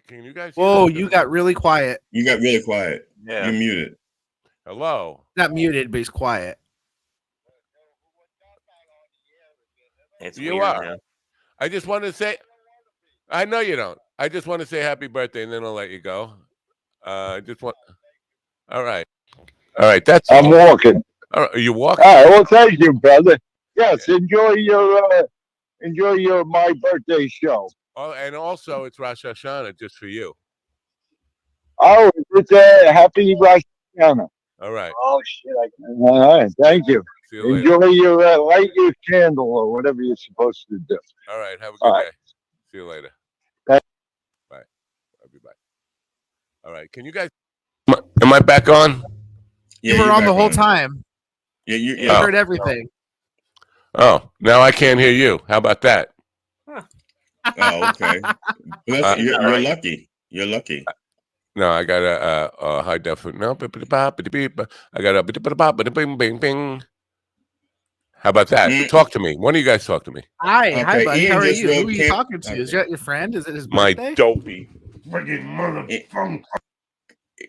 Speaker 5: can you guys?
Speaker 13: Whoa, you got really quiet.
Speaker 14: You got really quiet.
Speaker 15: Yeah.
Speaker 14: You're muted.
Speaker 5: Hello.
Speaker 13: Not muted, but he's quiet.
Speaker 5: You are. Yeah. I just want to say, I know you don't. I just want to say happy birthday, and then I'll let you go. I just want. All right. That's.
Speaker 18: I'm walking.
Speaker 5: All right, are you walking?
Speaker 18: All right. Well, thank you, brother. Yes. Enjoy your my birthday show.
Speaker 5: Oh, and also it's Rosh Hashanah just for you.
Speaker 18: Oh, it's happy Rosh Hashanah.
Speaker 5: All right.
Speaker 18: Oh shit! All right. Thank you. Enjoy your light your candle or whatever you're supposed to do.
Speaker 5: All right. Have a good day. See you later.
Speaker 18: Bye.
Speaker 5: I'll be back. All right. Can you guys? Am I back on?
Speaker 13: Yeah, you were on the whole time.
Speaker 14: Yeah,
Speaker 13: you heard everything.
Speaker 5: Oh, now I can't hear you. How about that?
Speaker 14: Oh, okay. Well, you're lucky. You're lucky.
Speaker 5: No, I got a high definition. No, I got a bing bing. How about that? Talk to me. One of you guys talk to me.
Speaker 13: Hi, buddy. How are you? Who are you talking to? Is that your friend? Is it his birthday?
Speaker 5: My dopey friggin' motherfucker.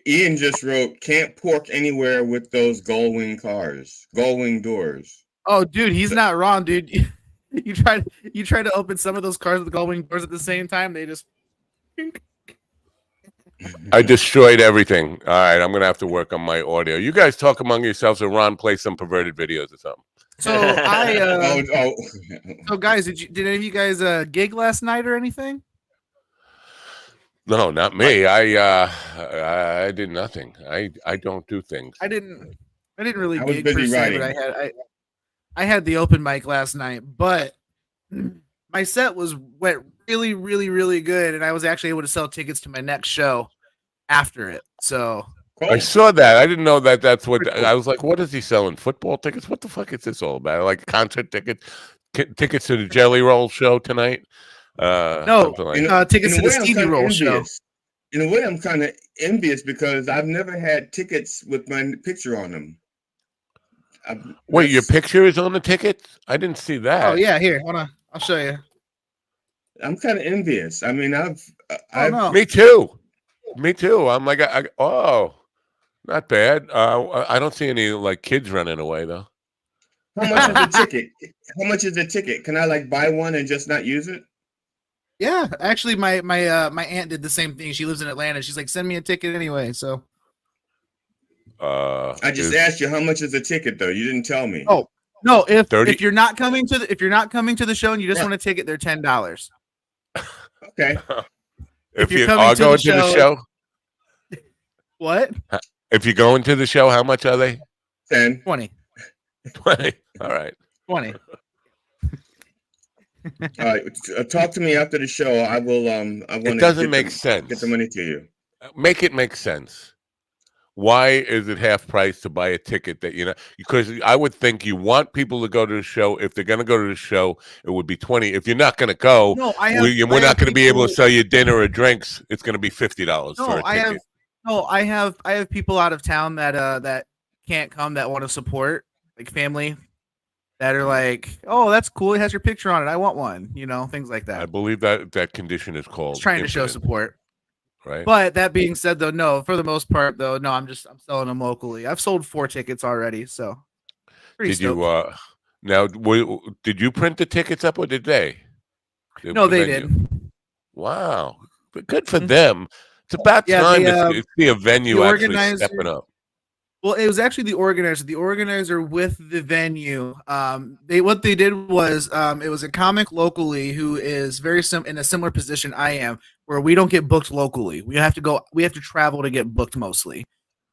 Speaker 14: Ian just wrote, "Can't pork anywhere with those gull-wing cars, gull-wing doors."
Speaker 13: Oh, dude, he's not wrong, dude. You try to open some of those cars with gull-wing doors at the same time. They just.
Speaker 5: I destroyed everything. All right, I'm gonna have to work on my audio. You guys talk among yourselves, and Ron play some perverted videos or something.
Speaker 13: So So guys, did any of you guys gig last night or anything?
Speaker 5: No, not me. I did nothing. I don't do things.
Speaker 13: I didn't really
Speaker 14: I was
Speaker 13: gig
Speaker 14: busy
Speaker 13: per se,
Speaker 14: writing.
Speaker 13: but I had the open mic last night, but my set went really, really, really good, and I was actually able to sell tickets to my next show after it. So
Speaker 8: I saw that. I didn't know that. That's what I was like. What is he selling? Football tickets? What the fuck is this all about? Like concert tickets, tickets to the Jelly Roll show tonight?
Speaker 13: No, tickets to the Stevie Roll show.
Speaker 14: In a way, I'm kind of envious because I've never had tickets with my picture on them.
Speaker 8: Wait, your picture is on the tickets? I didn't see that.
Speaker 13: Oh yeah, here, hold on, I'll show you.
Speaker 14: I'm kind of envious. I mean,
Speaker 8: Me too. Me too. I'm like, oh, not bad. I don't see any like kids running away though.
Speaker 14: How much is the ticket? How much is the ticket? Can I like buy one and just not use it?
Speaker 13: Yeah, actually, my aunt did the same thing. She lives in Atlanta. She's like, send me a ticket anyway. So,
Speaker 14: I just asked you how much is the ticket though. You didn't tell me.
Speaker 13: Oh no, if you're not coming to the show and you just want a ticket, they're $10.
Speaker 14: Okay.
Speaker 8: If you are going to the show,
Speaker 13: what?
Speaker 8: If you go into the show, how much are they?
Speaker 14: 10.
Speaker 13: 20.
Speaker 8: 20. All right.
Speaker 13: 20.
Speaker 14: All right, talk to me after the show. I will.
Speaker 8: It doesn't make sense.
Speaker 14: Get the money to you.
Speaker 8: Make it make sense. Why is it half price to buy a ticket that because I would think you want people to go to the show. If they're going to go to the show, it would be 20. If you're not going to go, we're not going to be able to sell you dinner or drinks. It's going to be $50 for a ticket.
Speaker 13: I have people out of town that can't come that want to support, like family. That are like, oh, that's cool. It has your picture on it. I want one. Things like that.
Speaker 8: I believe that condition is called
Speaker 13: trying to show support.
Speaker 8: Right.
Speaker 13: But that being said, though, no, for the most part, though, no, I'm selling them locally. I've sold 4 tickets already. So
Speaker 8: did you did you print the tickets up or did they?
Speaker 13: No, they did.
Speaker 8: Wow. Good for them. It's about time to see a venue actually stepping up.
Speaker 13: Well, it was actually the organizer. The organizer with the venue. What they did was it was a comic locally who is very in a similar position I am, where we don't get booked locally. We have to travel to get booked mostly.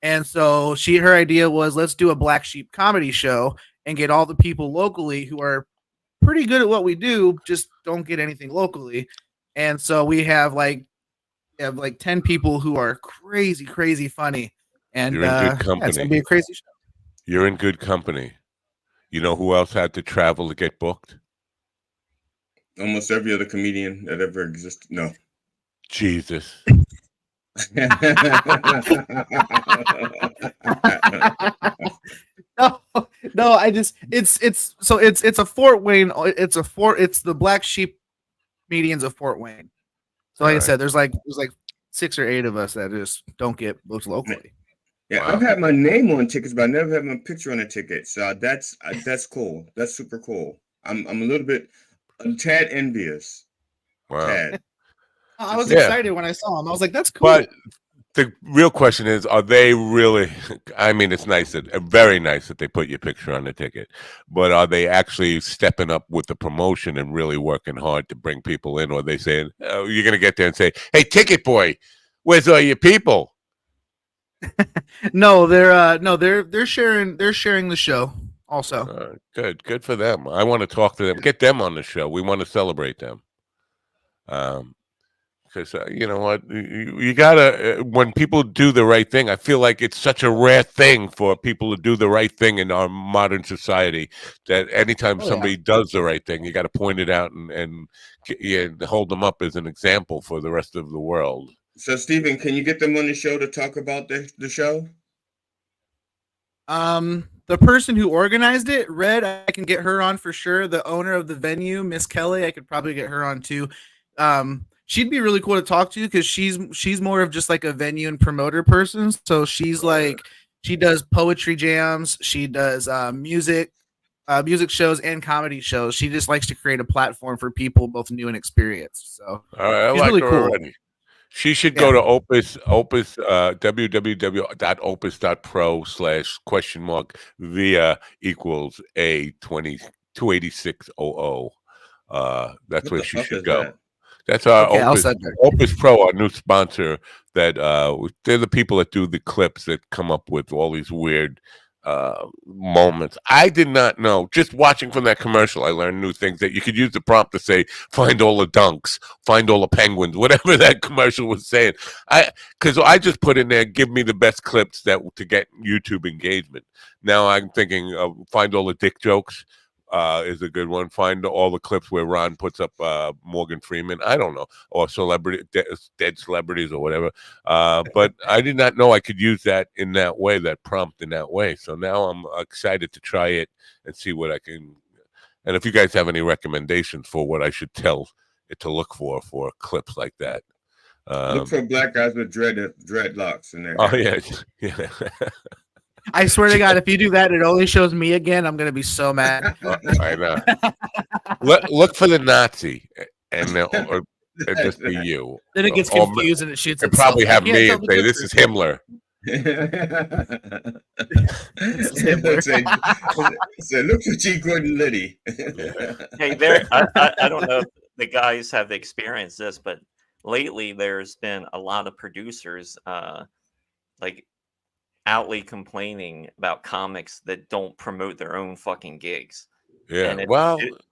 Speaker 13: And so her idea was, let's do a Black Sheep comedy show and get all the people locally who are pretty good at what we do, just don't get anything locally. And so we have like 10 people who are crazy, crazy funny. And
Speaker 8: you're in good company.
Speaker 13: It's gonna be a crazy show.
Speaker 8: You're in good company. You know who else had to travel to get booked?
Speaker 14: Almost every other comedian that ever existed. No.
Speaker 8: Jesus.
Speaker 13: No, it's a Fort Wayne. It's the Black Sheep comedians of Fort Wayne. So like I said, there's like 6 or 8 of us that just don't get booked locally.
Speaker 14: Yeah, wow. I've had my name on tickets, but I never had my picture on a ticket. So that's cool. That's super cool. I'm a tad envious.
Speaker 8: Wow.
Speaker 14: Tad.
Speaker 13: I was excited when I saw him. I was like, that's cool.
Speaker 8: But the real question is, are they really? I mean, it's very nice that they put your picture on the ticket, but are they actually stepping up with the promotion and really working hard to bring people in? Or are they saying, oh, you're going to get there and say, hey, ticket boy, where's all your people?
Speaker 13: No, they're sharing the show also.
Speaker 8: Good for them. I want to talk to them. Get them on the show. We want to celebrate them. Because you know what, you gotta when people do the right thing. I feel like it's such a rare thing for people to do the right thing in our modern society that anytime somebody does the right thing, you got to point it out and hold them up as an example for the rest of the world.
Speaker 14: So, Stephen, can you get them on the show to talk about the show?
Speaker 13: The person who organized it, Red, I can get her on for sure. The owner of the venue, Miss Kelly, I could probably get her on too. She'd be really cool to talk to because she's more of just like a venue and promoter person. So she's like, she does poetry jams, she does music shows and comedy shows. She just likes to create a platform for people both new and experienced. So
Speaker 8: I like really her cool. Already. She should go to Opus www.opus.pro/?via equals A28600. That's where she should go. That's our Opus Pro, our new sponsor. That they're the people that do the clips that come up with all these weird moments. I did not know. Just watching from that commercial, I learned new things that you could use the prompt to say, "Find all the dunks, find all the penguins," whatever that commercial was saying. Because I just put in there, "Give me the best clips that to get YouTube engagement." Now I'm thinking, find all the dick jokes. Is a good one. Find all the clips where Ron puts up Morgan Freeman. I don't know, or dead celebrities or whatever. But I did not know I could use that in that way, that prompt in that way. So now I'm excited to try it and see what I can. And if you guys have any recommendations for what I should tell it to look for clips like that.
Speaker 14: Look for black guys with dreadlocks in there.
Speaker 8: Oh yeah, yeah.
Speaker 13: I swear to God, if you do that, it only shows me again. I'm gonna be so mad.
Speaker 8: I know. Look for the Nazi, and or just be you.
Speaker 13: Then it gets confused and it shoots.
Speaker 8: It probably have me and say, "This is Himmler."
Speaker 14: Say, look for G. Gordon Liddy.
Speaker 15: Hey, there. I don't know if the guys have experienced this, but lately there's been a lot of producers like outly complaining about comics that don't promote their own fucking gigs.
Speaker 8: Yeah,
Speaker 15: and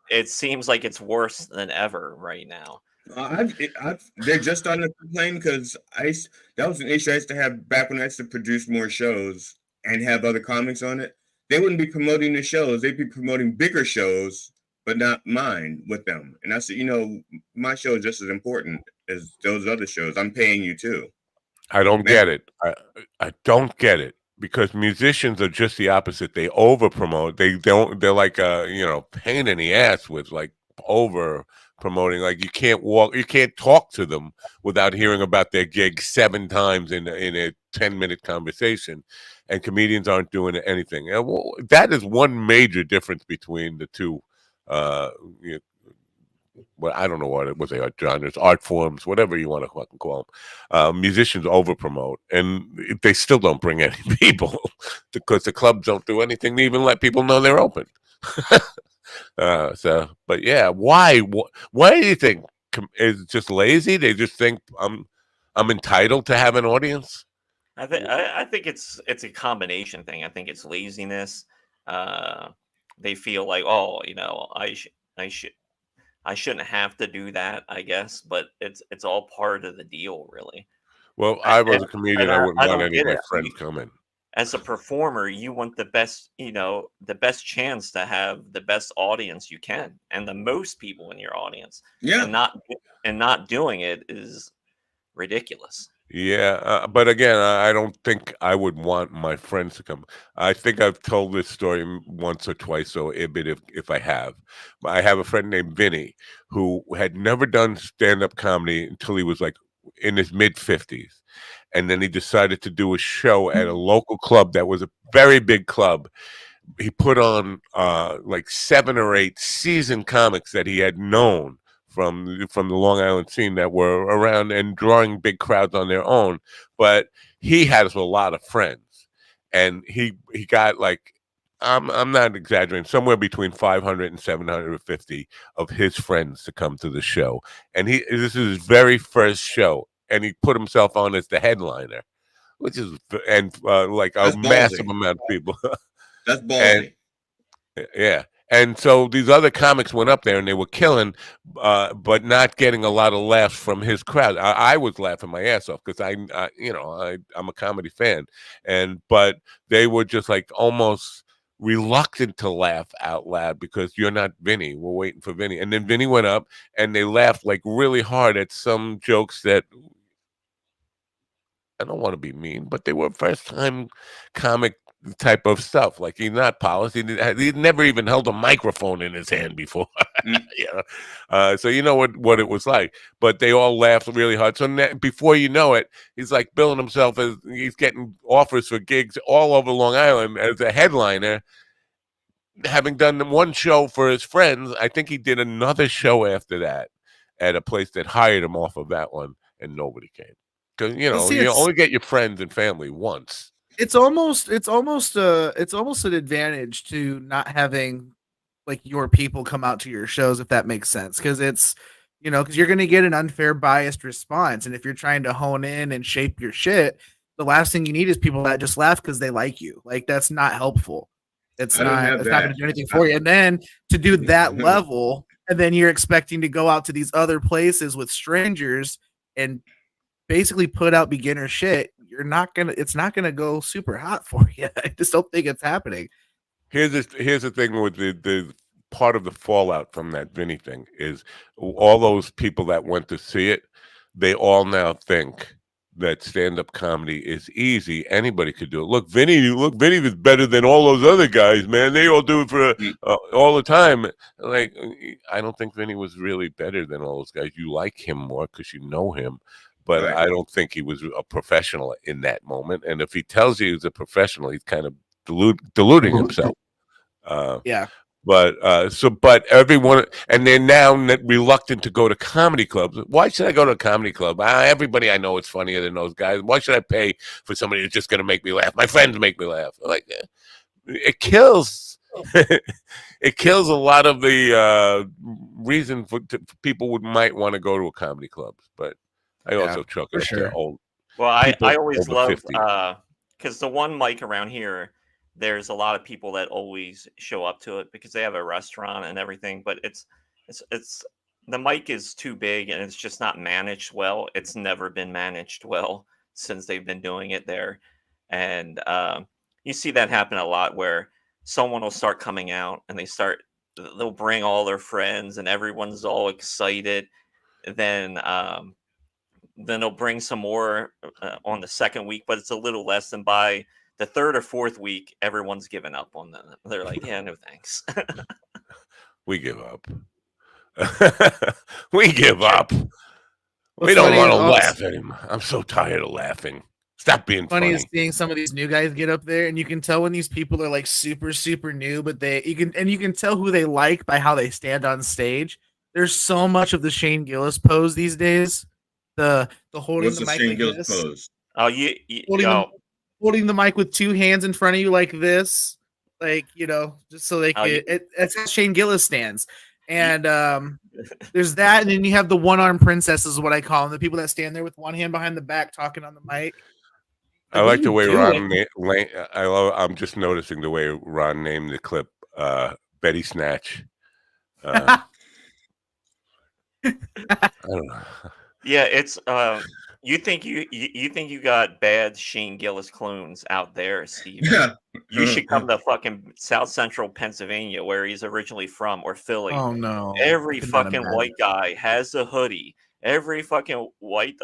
Speaker 15: it seems like it's worse than ever right now.
Speaker 14: They're just starting to complain because that was an issue I used to have back when I used to produce more shows and have other comics on it. They wouldn't be promoting the shows; they'd be promoting bigger shows, but not mine with them. And I said, my show is just as important as those other shows. I'm paying you too.
Speaker 8: I don't get it. I don't get it, because musicians are just the opposite. They over promote. They're like pain in the ass with like over promoting. Like you can't talk to them without hearing about their gig 7 times in a 10-minute conversation. And comedians aren't doing anything. And that is one major difference between the two. Well, I don't know what they are, genres, art forms, whatever you want to fucking call them. Musicians over promote, and they still don't bring any people because the clubs don't do anything to even let people know they're open. But yeah, why do you think? Is it just lazy? They just think I'm entitled to have an audience.
Speaker 15: I think it's a combination thing. I think it's laziness. They feel like, I shouldn't have to do that, I guess, but it's all part of the deal, really.
Speaker 8: Well, I was a comedian. I wouldn't want any of my friends coming.
Speaker 15: As a performer, you want the best, the best chance to have the best audience you can, and the most people in your audience.
Speaker 14: Yeah,
Speaker 15: and not doing it is ridiculous.
Speaker 8: Yeah, but again, I don't think I would want my friends to come. I think I've told this story once or twice, so if I have. I have a friend named Vinny who had never done stand-up comedy until he was like in his mid-50s. And then he decided to do a show at a local club that was a very big club. He put on like 7 or 8 seasoned comics that he had known from the Long Island scene that were around and drawing big crowds on their own. But he has a lot of friends, and he got like, I'm not exaggerating, somewhere between 500 and 750 of his friends to come to the show. And this is his very first show, and he put himself on as the headliner, which is like a massive amount of people.
Speaker 14: That's ballsy.
Speaker 8: Yeah. And so these other comics went up there and they were killing, but not getting a lot of laughs from his crowd. I was laughing my ass off because I'm a comedy fan, but they were just like almost reluctant to laugh out loud because you're not Vinny. We're waiting for Vinny. And then Vinny went up and they laughed like really hard at some jokes that, I don't want to be mean, but they were first time comic type of stuff. Like he's not polished. He'd never even held a microphone in his hand before. So you know what it was like. But they all laughed really hard. So before you know it, he's like billing himself as he's getting offers for gigs all over Long Island as a headliner. Having done one show for his friends, I think he did another show after that at a place that hired him off of that one, and nobody came. Because you only get your friends and family once.
Speaker 13: It's almost an advantage to not having like your people come out to your shows, if that makes sense, because it's because you're going to get an unfair biased response, and if you're trying to hone in and shape your shit, the last thing you need is people that just laugh because they like you. Like that's not helpful. It's not going to do anything for you. And then to do that level, and then you're expecting to go out to these other places with strangers and basically put out beginner shit. It's not gonna go super hot for you. I just don't think it's happening.
Speaker 5: Here's the thing with the part of the fallout from that Vinny thing is all those people that went to see it, they all now think that stand-up comedy is easy. Anybody could do it. Look, Vinny was better than all those other guys, man. They all do it for all the time. Like, I don't think Vinny was really better than all those guys. You like him more because you know him, but
Speaker 14: Right.
Speaker 5: I don't think he was a professional in that moment. And if he tells you he's a professional, he's kind of deluding himself.
Speaker 13: Yeah.
Speaker 5: But but everyone, and they're now reluctant to go to comedy clubs. Why should I go to a comedy club? Everybody I know is funnier than those guys. Why should I pay for somebody who's just going to make me laugh? My friends make me laugh. Like, it kills. It kills a lot of the reason for people might want to go to a comedy club. But I also chalk it up to old.
Speaker 15: Well, I always
Speaker 5: over
Speaker 15: love
Speaker 5: 50.
Speaker 15: because the one mic around here, there's a lot of people that always show up to it because they have a restaurant and everything. But it's the mic is too big and it's just not managed well. It's never been managed well since they've been doing it there, and you see that happen a lot where someone will start coming out and they'll bring all their friends and everyone's all excited. Then they'll bring some more on the second week, but it's a little less than by the third or fourth week, everyone's given up on them. They're like, yeah, no thanks.
Speaker 5: We give up. We give up.
Speaker 13: What's
Speaker 5: We don't
Speaker 13: funny
Speaker 5: want to
Speaker 13: is
Speaker 5: laugh anymore. I'm so tired of laughing. Stop being funny.
Speaker 13: Is seeing some of these new guys get up there, and you can tell when these people are like super, super new, but you can tell who they like by how they stand on stage. There's so much of the Shane Gillis pose these days. The holding
Speaker 14: What's
Speaker 13: the
Speaker 14: the
Speaker 13: mic
Speaker 14: Shane
Speaker 13: like
Speaker 14: Gillis
Speaker 13: this.
Speaker 14: pose?
Speaker 15: Oh,
Speaker 13: holding the mic with two hands in front of you like this, like, just so they can. That's how Shane Gillis stands. And there's that, and then you have the one-arm princesses, is what I call them, the people that stand there with one hand behind the back talking on the mic.
Speaker 5: I like the way Ron. I'm just noticing the way Ron named the clip "Betty Snatch." I don't know.
Speaker 15: Yeah, it's you think you got bad Shane Gillis clones out there, Steve.
Speaker 14: Yeah.
Speaker 15: You should come to fucking South Central Pennsylvania, where he's originally from, or Philly.
Speaker 13: Oh no!
Speaker 15: Every fucking white guy has a hoodie. Every fucking white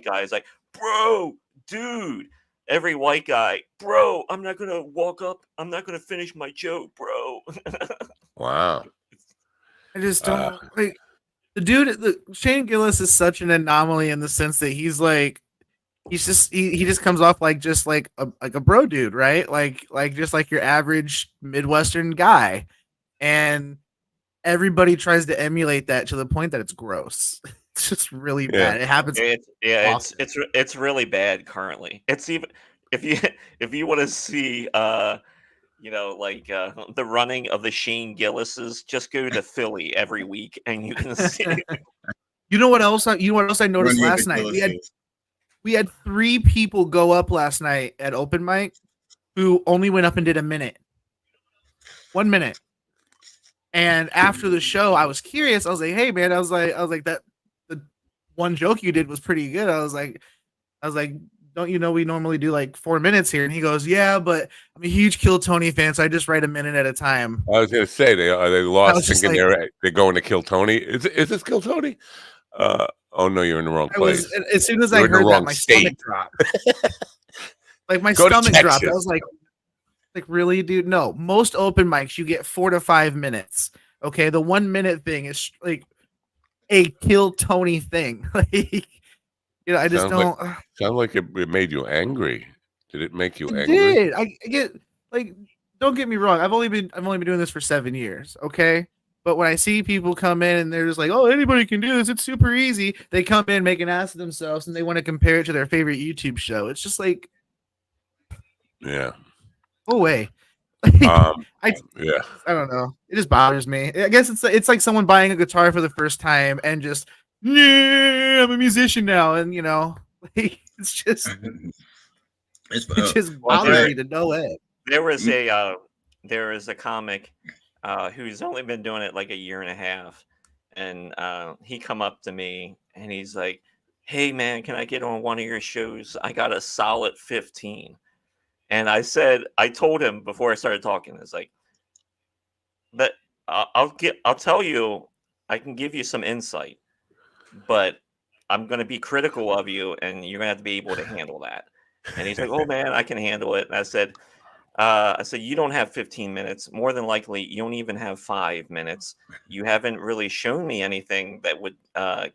Speaker 15: guy is like, bro, dude. Every white guy, bro, I'm not gonna walk up. I'm not gonna finish my joke, bro.
Speaker 5: Wow.
Speaker 13: I just don't like the dude. Shane Gillis is such an anomaly in the sense that he's like, he just comes off like just like a bro dude, right? Like just like your average Midwestern guy, and everybody tries to emulate that to the point that it's gross. It's just really bad. It happens.
Speaker 15: It's really bad currently. It's even if you want to see the running of the Shane Gillises, just go to Philly every week and you can see.
Speaker 13: You know what else I noticed last night? We had 3 people go up last night at open mic who only went up and did a minute. 1 minute. And after the show, I was curious. I was like, "Hey man," I was like that the one joke you did was pretty good. I was like, "Don't you know we normally do like 4 minutes here?" And he goes, "Yeah, but I'm a huge Kill Tony fan, so I just write a minute at a time."
Speaker 5: I was gonna say they lost thinking they're going to Kill Tony. Is this Kill Tony? Oh no, you're in the wrong place.
Speaker 13: As soon as I heard that, my stomach dropped. Like my stomach dropped. I was like, really, dude? No. Most open mics you get 4 to 5 minutes. Okay, the 1 minute thing is like a Kill Tony thing. Like, I just don't.
Speaker 5: Sounds like it made you angry. Did it make you angry?
Speaker 13: Did I get like? Don't get me wrong. I've only been doing this for 7 years. Okay. But when I see people come in and they're just like, "Oh, anybody can do this. It's super easy." They come in, make an ass of themselves, and they want to compare it to their favorite YouTube show. It's just like,
Speaker 5: yeah.
Speaker 13: Go away.
Speaker 5: Yeah.
Speaker 13: I don't know. It just bothers me. I guess it's like someone buying a guitar for the first time and just, "Yeah, I'm a musician now," and it's just It just bothers me to no end.
Speaker 15: There was a comic who's only been doing it like a year and a half, and he come up to me and he's like, "Hey man, can I get on one of your shows? I got a solid 15." And I told him before I started talking, it's like, but I'll tell you, I can give you some insight, but I'm going to be critical of you, and you're going to have to be able to handle that. And he's like, "Oh man, I can handle it." And I said, "You don't have 15 minutes. More than likely, you don't even have 5 minutes. You haven't really shown me anything that would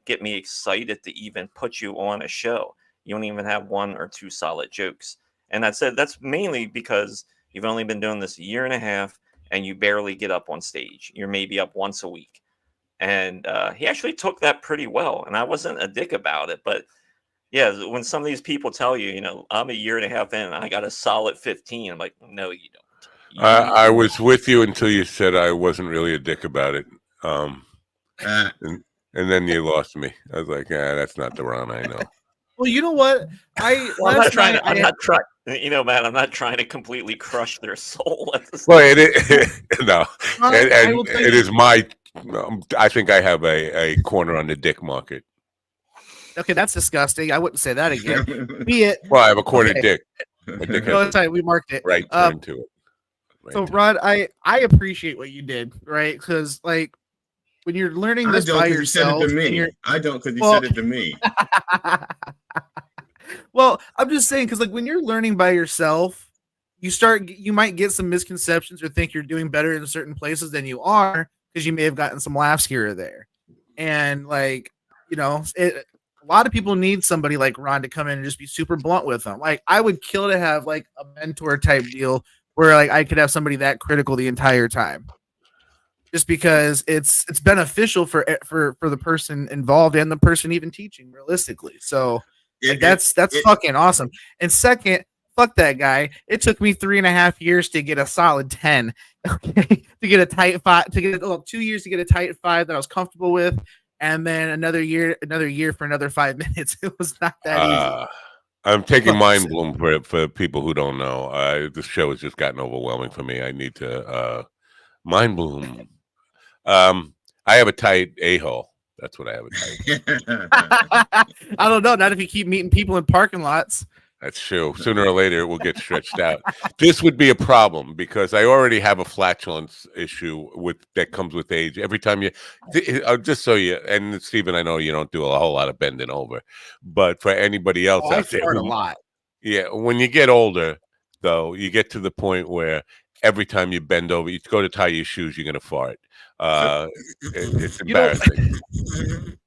Speaker 15: get me excited to even put you on a show. You don't even have 1 or 2 solid jokes." And I said, "That's mainly because you've only been doing this a year and a half, and you barely get up on stage. You're maybe up once a week." And he actually took that pretty well. And I wasn't a dick about it, but yeah, when some of these people tell you, I'm a year and a half in, and I got a solid 15, I'm like, no, you don't.
Speaker 5: I was with you until you said I wasn't really a dick about it. And then you lost me. I was like, that's not the Ron I know.
Speaker 13: Well, you know what?
Speaker 15: I'm not trying. Man, I'm not trying to completely crush their soul.
Speaker 5: Well, no, and it is my. I think I have a corner on the dick market.
Speaker 13: Okay, that's disgusting. I wouldn't say that again. Be it.
Speaker 5: Well, I have a corner dick.
Speaker 13: No, it's fine. We marked it.
Speaker 5: Right turn to it.
Speaker 13: Right so, Rod, I appreciate what you did, right? Because like when you're learning this by yourself,
Speaker 14: you said it to me. I don't because you said it to me.
Speaker 13: Well, I'm just saying because like when you're learning by yourself, you might get some misconceptions or think you're doing better in certain places than you are because you may have gotten some laughs here or there, and like a lot of people need somebody like Ron to come in and just be super blunt with them. Like I would kill to have like a mentor type deal where like I could have somebody that critical the entire time. Just because it's beneficial for the person involved and the person even teaching realistically. So like, that's fucking awesome. And second, fuck that guy. It took me 3.5 years to get a solid 10. Okay, to get a tight 5, to get 2 years to get a tight 5 that I was comfortable with, and then another year for another 5 minutes. It was not that easy.
Speaker 5: I'm taking Mind Bloom for people who don't know. This show has just gotten overwhelming for me. I need to Mind Bloom. I have a tight a-hole. That's what I have a tight.
Speaker 13: I don't know. Not if you keep meeting people in parking lots.
Speaker 5: That's true. Sooner or later, it will get stretched out. This would be a problem because I already have a flatulence issue that comes with age. Every time just so you, and Stephen, I know you don't do a whole lot of bending over, but for anybody else out there,
Speaker 13: a lot.
Speaker 5: Yeah, when you get older, though, you get to the point where every time you bend over, you go to tie your shoes, you're gonna fart. It's embarrassing.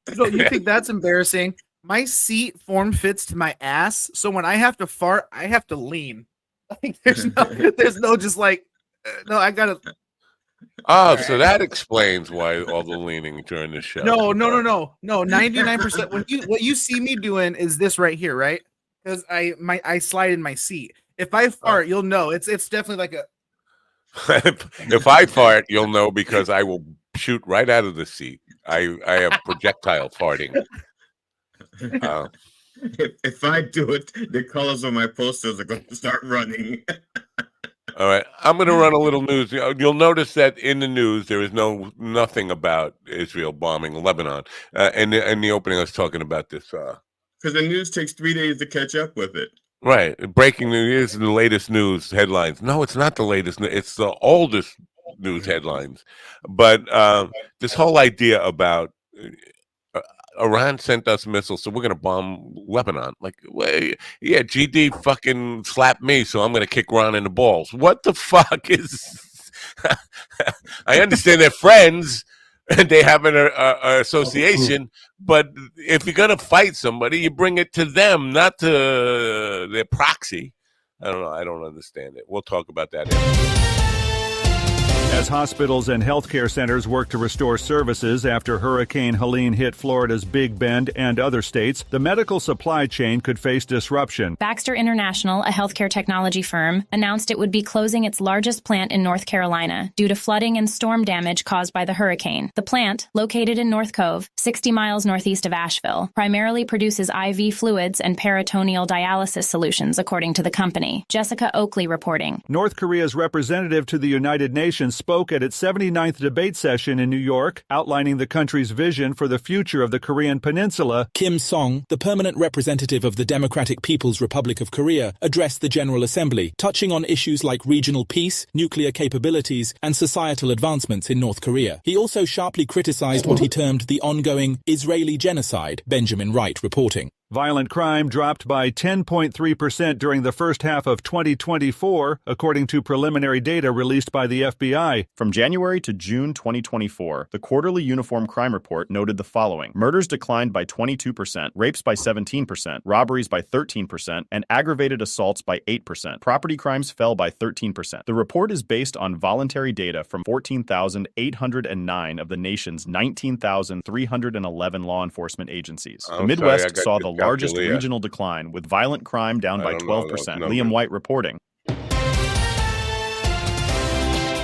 Speaker 13: You think that's embarrassing? My seat form fits to my ass, so when I have to fart, I have to lean. Like there's no just like no, I gotta.
Speaker 5: Oh, so that explains why all the leaning during the show.
Speaker 13: No. 99%. What you see me doing is this right here, right? Because I slide in my seat. If I fart, you'll know. It's definitely like a.
Speaker 5: If I fart, you'll know because I will shoot right out of the seat. I have projectile farting.
Speaker 14: If I do it, the colors of my posters are going to start running.
Speaker 5: All right, I'm going to run a little news. You'll notice that in the news there is nothing about Israel bombing Lebanon. In the opening, I was talking about this
Speaker 14: because the news takes 3 days to catch up with it.
Speaker 5: Right, breaking news is the latest news headlines. No, it's not the latest. It's the oldest news headlines. But this whole idea about Iran sent us missiles, so we're going to bomb Lebanon. Like, yeah, GD fucking slapped me, so I'm going to kick Ron in the balls. What the fuck is... I understand they're friends, and they have an association, but if you're going to fight somebody, you bring it to them, not to their proxy. I don't know. I don't understand it. We'll talk about that.
Speaker 2: As hospitals and healthcare centers work to restore services after Hurricane Helene hit Florida's Big Bend and other states, the medical supply chain could face disruption.
Speaker 4: Baxter International, a healthcare technology firm, announced it would be closing its largest plant in North Carolina due to flooding and storm damage caused by the hurricane. The plant, located in North Cove, 60 miles northeast of Asheville, primarily produces IV fluids and peritoneal dialysis solutions, according to the company. Jessica Oakley reporting.
Speaker 2: North Korea's representative to the United Nations spoke at its 79th debate session in New York, outlining the country's vision for the future of the Korean peninsula.
Speaker 3: Kim Song, the permanent representative of the Democratic People's Republic of Korea, addressed the General Assembly, touching on issues like regional peace, nuclear capabilities, and societal advancements in North Korea. He also sharply criticized what he termed the ongoing Israeli genocide, Benjamin Wright reporting.
Speaker 2: Violent crime dropped by 10.3% during the first half of 2024, according to preliminary data released by the FBI.
Speaker 1: From January to June 2024, the quarterly Uniform Crime Report noted the following. Murders declined by 22%, rapes by 17%, robberies by 13%, and aggravated assaults by 8%. Property crimes fell by 13%. The report is based on voluntary data from 14,809 of the nation's 19,311 law enforcement agencies. The Midwest saw the largest regional decline, with violent crime down by 12%. Liam White reporting.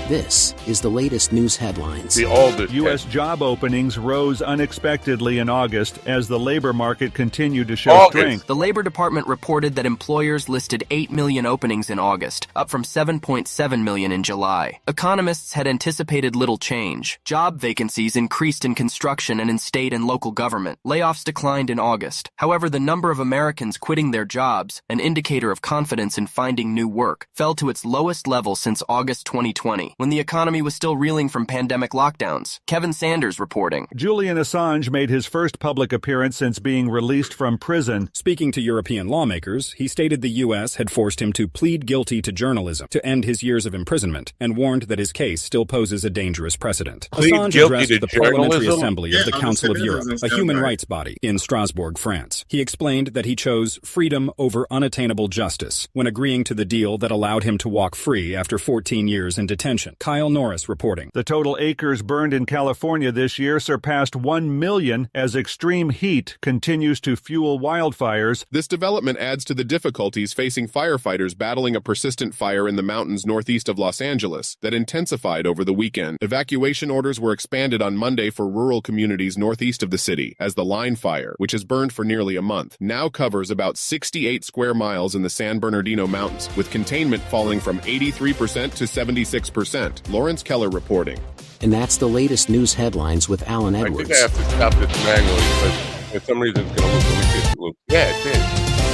Speaker 19: This is the latest news headlines.
Speaker 2: U.S. job openings rose unexpectedly in August as the labor market continued to show strength.
Speaker 20: The Labor Department reported that employers listed 8 million openings in August, up from 7.7 million in July. Economists had anticipated little change. Job vacancies increased in construction and in state and local government. Layoffs declined in August. However, the number of Americans quitting their jobs, an indicator of confidence in finding new work, fell to its lowest level since August 2020. When the economy was still reeling from pandemic lockdowns. Kevin Sanders reporting.
Speaker 2: Julian Assange made his first public appearance since being released from prison.
Speaker 21: Speaking to European lawmakers, he stated the U.S. had forced him to plead guilty to journalism to end his years of imprisonment and warned that his case still poses a dangerous precedent. Assange addressed the Parliamentary Assembly of the Council of Europe, a human rights body, in Strasbourg, France. He explained that he chose freedom over unattainable justice when agreeing to the deal that allowed him to walk free after 14 years in detention. Kyle Norris reporting.
Speaker 2: The total acres burned in California this year surpassed 1 million as extreme heat continues to fuel wildfires.
Speaker 22: This development adds to the difficulties facing firefighters battling a persistent fire in the mountains northeast of Los Angeles that intensified over the weekend. Evacuation orders were expanded on Monday for rural communities northeast of the city, as the line fire, which has burned for nearly a month, now covers about 68 square miles in the San Bernardino Mountains, with containment falling from 83% to 76%. Lawrence Keller reporting.
Speaker 19: And that's the latest news headlines with Alan Edwards.
Speaker 5: I think I have to stop this manually because for some reason it's going to loop. Yeah, it is.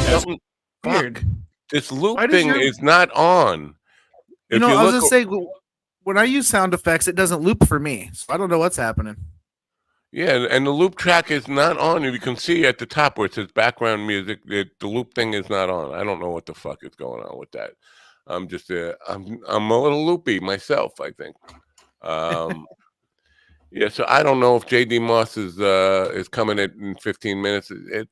Speaker 13: That's weird.
Speaker 5: This loop thing is not on.
Speaker 13: I was going to say, when I use sound effects, it doesn't loop for me. So I don't know what's happening.
Speaker 5: Yeah, and the loop track is not on. You can see at the top where it says background music, the loop thing is not on. I don't know what the fuck is going on with that. I'm just I'm a little loopy myself, I think. Yeah, so I don't know if JD Moss is coming in 15 minutes. It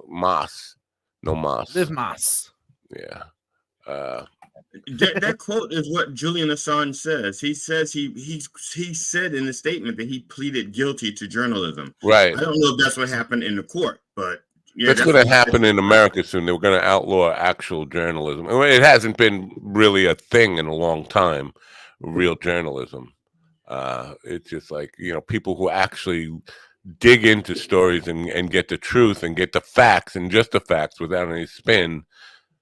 Speaker 5: Moss, no Moss.
Speaker 13: Live Moss.
Speaker 5: Yeah.
Speaker 14: That quote is what Julian Assange says. He says he said in the statement that he pleaded guilty to journalism.
Speaker 5: Right.
Speaker 14: I don't know if that's what happened in the court, but yeah,
Speaker 5: that's going to happen in America soon. They're going to outlaw actual journalism. It hasn't been really a thing in a long time, real journalism. It's just like, people who actually dig into stories and get the truth and get the facts and just the facts without any spin.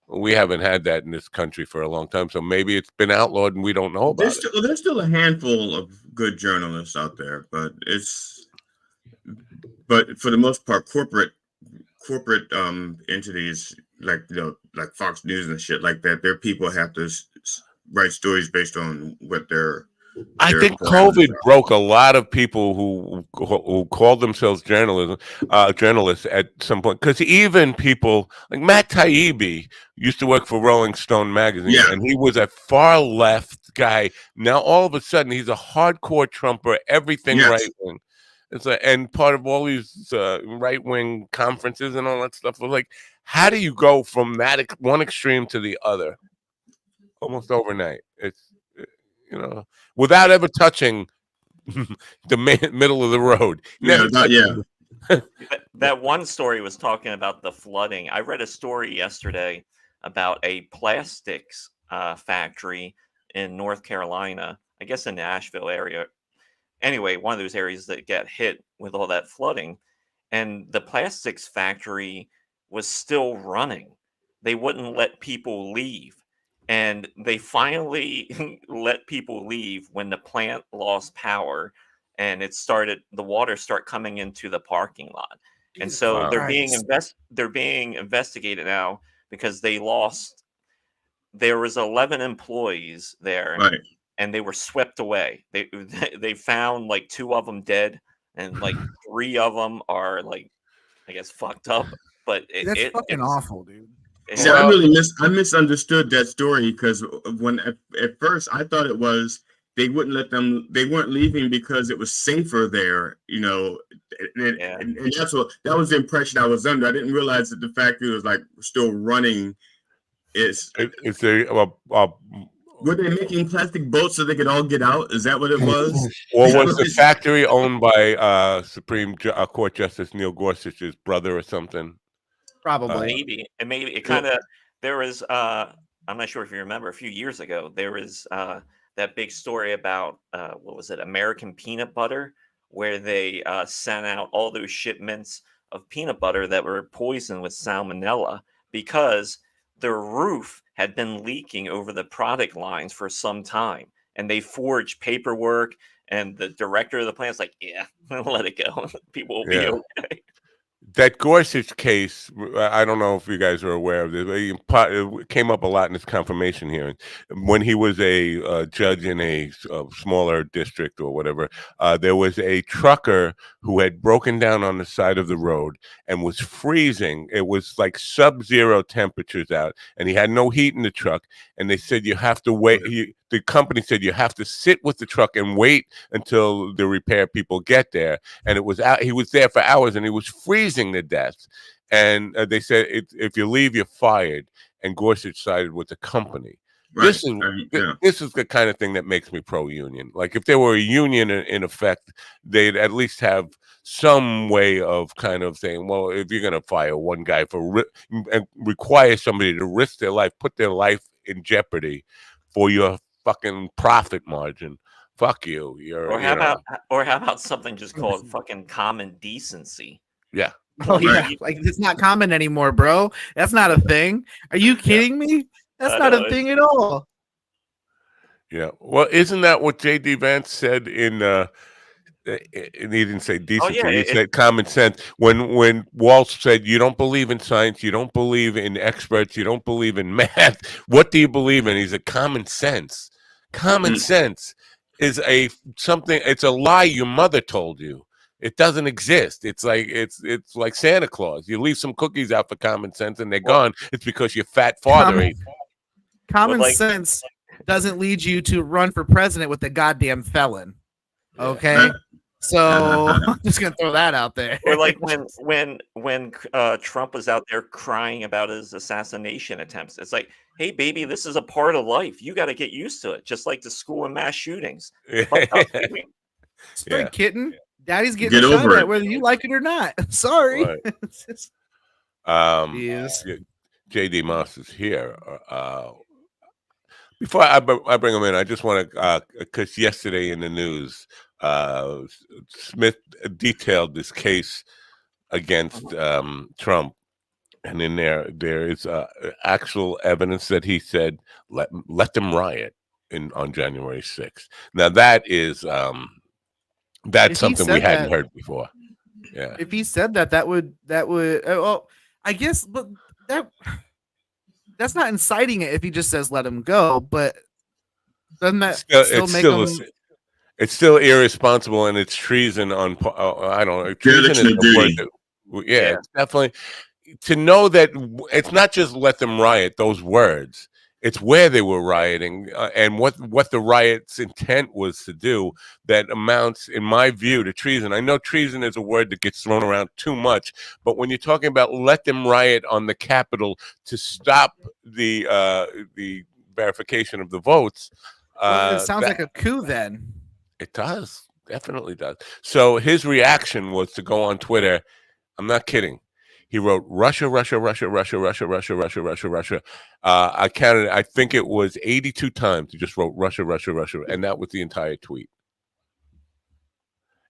Speaker 5: We haven't had that in this country for a long time. So maybe it's been outlawed and we don't know about it.
Speaker 14: There's still a handful of good journalists out there, but for the most part, corporate entities like Fox News and shit like that, their people have to write stories based on what
Speaker 5: I think COVID broke a lot of people who called themselves journalists at some point, because even people like Matt Taibbi used to work for Rolling Stone magazine, and he was a far left guy. Now all of a sudden he's a hardcore Trumper, everything right wing. It's and part of all these right wing conferences and all that stuff was like, how do you go from that one extreme to the other almost overnight? It's
Speaker 8: without ever touching the middle of the road.
Speaker 15: That one story was talking about the flooding. I read a story yesterday about a plastics factory in North Carolina, I guess in the Asheville area. Anyway, one of those areas that get hit with all that flooding. And the plastics factory was still running. They wouldn't let people leave. And they finally let people leave when the plant lost power and the water start coming into the parking lot. And so they're being investigated now because there was 11 employees there, and they were swept away. They found like 2 of them dead, and like 3 of them are like, I guess, fucked up. But
Speaker 13: that's fucking awful, dude.
Speaker 14: See, I misunderstood that story because when at first I thought it was they wouldn't let them. They weren't leaving because it was safer there, and that was the impression I was under. I didn't realize that the factory was like still running. Were they making plastic boats so they could all get out? Is that what it was?
Speaker 8: Or was the factory owned by Supreme Court Justice Neil Gorsuch's brother or something?
Speaker 13: Probably.
Speaker 15: Maybe it kind of. There was. I'm not sure if you remember. A few years ago, there was that big story about what was it? American peanut butter, where they sent out all those shipments of peanut butter that were poisoned with salmonella because their roof had been leaking over the product lines for some time, and they forged paperwork. And the director of the plant's like, "Yeah, let it go. People will be okay."
Speaker 8: That Gorsuch case, I don't know if you guys are aware of this. It came up a lot in this confirmation hearing. When he was a judge in a smaller district or whatever, there was a trucker who had broken down on the side of the road and was freezing. It was like sub-zero temperatures out, and he had no heat in the truck. And they said, you have to wait. The company said you have to sit with the truck and wait until the repair people get there. And it was out. He was there for hours, and he was freezing to death. And they said, if you leave, you're fired. And Gorsuch sided with the company. This is the kind of thing that makes me pro-union. Like if there were a union in effect, they'd at least have some way of kind of saying, well, if you're going to fire one guy and require somebody to risk their life, put their life in jeopardy for your fucking profit margin, fuck you.
Speaker 15: Or how about something just called fucking common decency?
Speaker 8: Yeah.
Speaker 13: Like it's not common anymore, bro. That's not a thing. Are you kidding me? That's not a thing at all.
Speaker 8: Yeah. Well, isn't that what J.D. Vance said in he didn't say decency. He said common sense. When Walsh said, you don't believe in science, you don't believe in experts, you don't believe in math, what do you believe in? He said common sense. Common sense is it's a lie your mother told you. It doesn't exist. It's like Santa Claus. You leave some cookies out for common sense and they're gone. It's because your fat father ate.
Speaker 13: Common sense doesn't lead you to run for president with a goddamn felon. Okay. So I'm just gonna throw that out there.
Speaker 15: Or like when Trump was out there crying about his assassination attempts, it's like, hey baby, this is a part of life. You got to get used to it. Just like the school and mass shootings.
Speaker 13: Sorry, kitten. Daddy's getting shot at whether you like it or not. Sorry.
Speaker 8: JD Moss is here. Before I bring him in, I just want to, because yesterday in the news, Smith detailed this case against Trump, and in there is actual evidence that he said let them riot on January 6th. Now that is that's something we hadn't heard before. Yeah.
Speaker 13: If he said that would well, I guess, but that's not inciting it if he just says let him go, but doesn't that still make him?
Speaker 8: It's still irresponsible, and it's treason on. I don't know. Treason is the word it's definitely to know that it's not just let them riot. Those words. It's where they were rioting and what the riot's intent was to do that amounts, in my view, to treason. I know treason is a word that gets thrown around too much, but when you're talking about let them riot on the Capitol to stop the verification of the votes,
Speaker 13: Well, it sounds like a coup then.
Speaker 8: It does. Definitely does. So his reaction was to go on Twitter. I'm not kidding. He wrote Russia, Russia, Russia, Russia, Russia, Russia, Russia, Russia, Russia. I counted. I think it was 82 times. He just wrote Russia, Russia, Russia, and that was the entire tweet.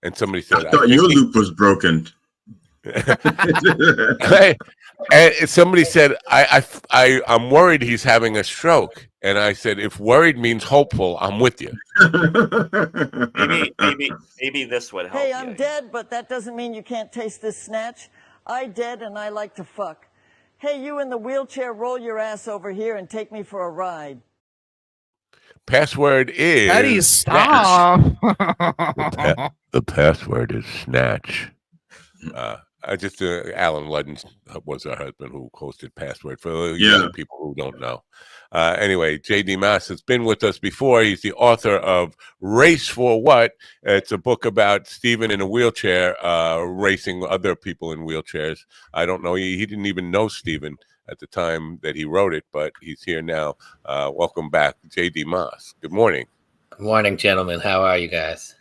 Speaker 8: And somebody said,
Speaker 14: "I thought your loop was broken."
Speaker 8: And somebody said, I'm worried he's having a stroke. And I said, if worried means hopeful, I'm with you.
Speaker 15: Maybe this would help.
Speaker 16: Hey, I'm dead, but that doesn't mean you can't taste this snatch. I dead and I like to fuck. Hey, you in the wheelchair, roll your ass over here and take me for a ride.
Speaker 8: Password is
Speaker 13: Eddie, stop.
Speaker 8: The password is snatch. I just Alan Ludden was her husband who hosted Password for young people who don't know. Anyway, J.D. Maas has been with us before. He's the author of Race for What? It's a book about Stephen in a wheelchair racing other people in wheelchairs. I don't know. He didn't even know Stephen at the time that he wrote it, but he's here now. Welcome back, J.D. Maas. Good morning.
Speaker 6: Good morning, gentlemen. How are you guys?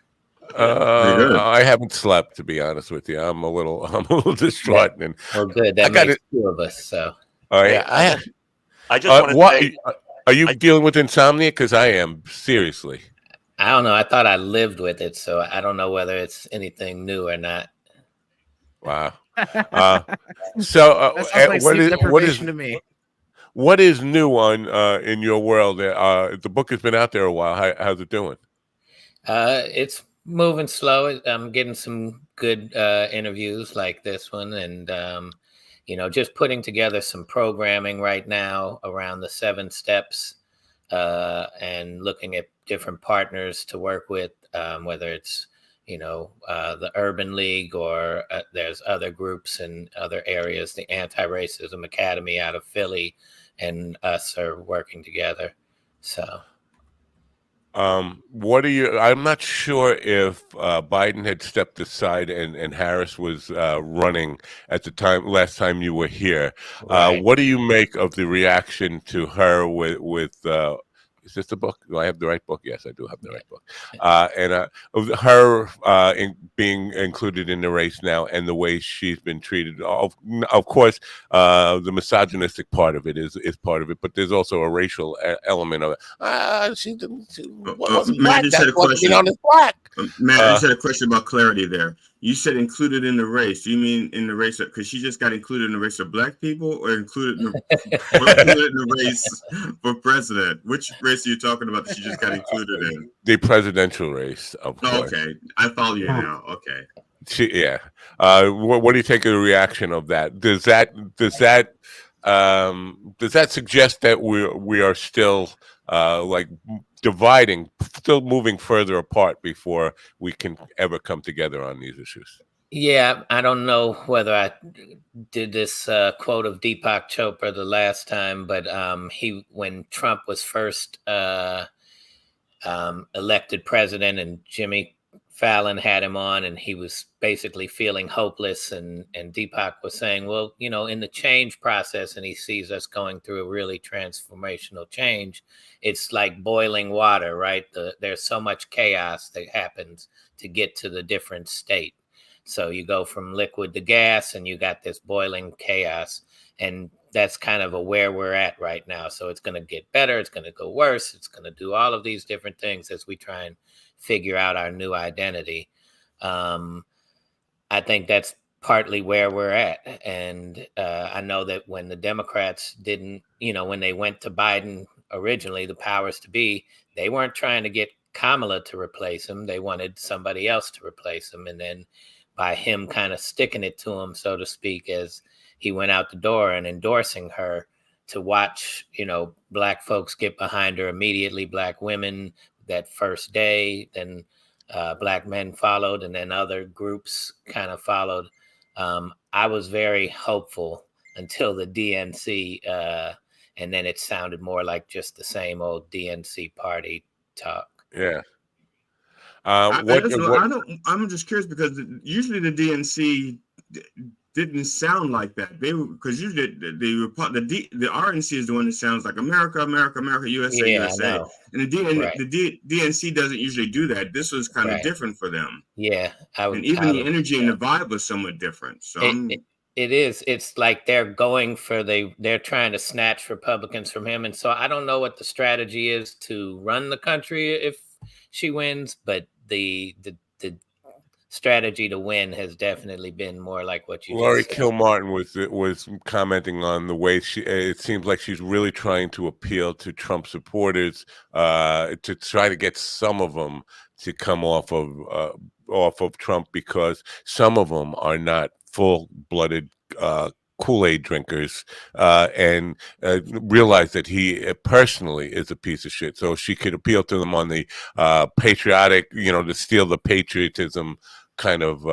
Speaker 8: I haven't slept, to be honest with you. I'm a little distraught.
Speaker 6: Yeah. Well, good. That makes two of us. So.
Speaker 8: Oh yeah,
Speaker 15: I just want to say,
Speaker 8: are you dealing with insomnia? Because I am, seriously.
Speaker 6: I don't know. I thought I lived with it, so I don't know whether it's anything new or not.
Speaker 8: Wow. So
Speaker 13: like
Speaker 8: what is new on in your world? The book has been out there a while. How's it doing?
Speaker 6: It's moving slow. I'm getting some good interviews like this one, and just putting together some programming right now around the 7 steps, and looking at different partners to work with, whether it's the Urban League or there's other groups in other areas. The Anti-Racism Academy out of Philly and us are working together. So.
Speaker 8: What are you? I'm not sure if Biden had stepped aside and Harris was running at the last time you were here.
Speaker 6: Right.
Speaker 8: What do you make of the reaction to her with is this the book? Do I have the right book? Yes, I do have the right book. And of her being included in the race now and the way she's been treated. Of course, the misogynistic part of it is part of it, but there's also a racial element of it. She wasn't black. That's what, you know, it's black.
Speaker 14: Matt, I just had a question about clarity there. You said included in the race. Do you mean in the race because she just got included in the race of black people, or included in the race for president? Which race are you talking about that she just got included in?
Speaker 8: The presidential race, of course.
Speaker 14: Okay, I follow you now. Okay.
Speaker 8: What do you think of the reaction of that? Does that suggest that we are still like dividing, still moving further apart before we can ever come together on these issues?
Speaker 6: Yeah, I don't know whether I did this quote of Deepak Chopra the last time, but when Trump was first elected president and Jimmy Fallon had him on and he was basically feeling hopeless, and Deepak was saying, well, in the change process, and he sees us going through a really transformational change, it's like boiling water, right? There's so much chaos that happens to get to the different state. So you go from liquid to gas and you got this boiling chaos, and that's kind of where we're at right now. So it's going to get better. It's going to go worse. It's going to do all of these different things as we try and figure out our new identity. I think that's partly where we're at. And I know that when the Democrats didn't, when they went to Biden originally, the powers to be, they weren't trying to get Kamala to replace him. They wanted somebody else to replace him. And then by him kind of sticking it to him, so to speak, as he went out the door and endorsing her, to watch, black folks get behind her immediately, black women that first day, then black men followed, and then other groups kind of followed. I was very hopeful until the DNC, and then it sounded more like just the same old DNC party talk.
Speaker 8: Yeah.
Speaker 14: I'm just curious because usually the DNC didn't sound like that. They were, because you did the RNC is the one that sounds like America, America, America, USA,
Speaker 6: Yeah,
Speaker 14: USA,
Speaker 6: I know.
Speaker 14: and the DNC doesn't usually do that. This was kind of different for them.
Speaker 6: Yeah,
Speaker 14: and even the energy and the vibe was somewhat different. So
Speaker 6: it is. It's like they're going for they're trying to snatch Republicans from him, and so I don't know what the strategy is to run the country if she wins, but the strategy to win has definitely been more like what you
Speaker 5: Laurie
Speaker 6: just said.
Speaker 5: Kilmartin was commenting on the way it seems like she's really trying to appeal to Trump supporters to try to get some of them to come off of Trump, because some of them are not full-blooded Kool-Aid drinkers and realize that he personally is a piece of shit. So she could appeal to them on the patriotic, to steal the patriotism kind of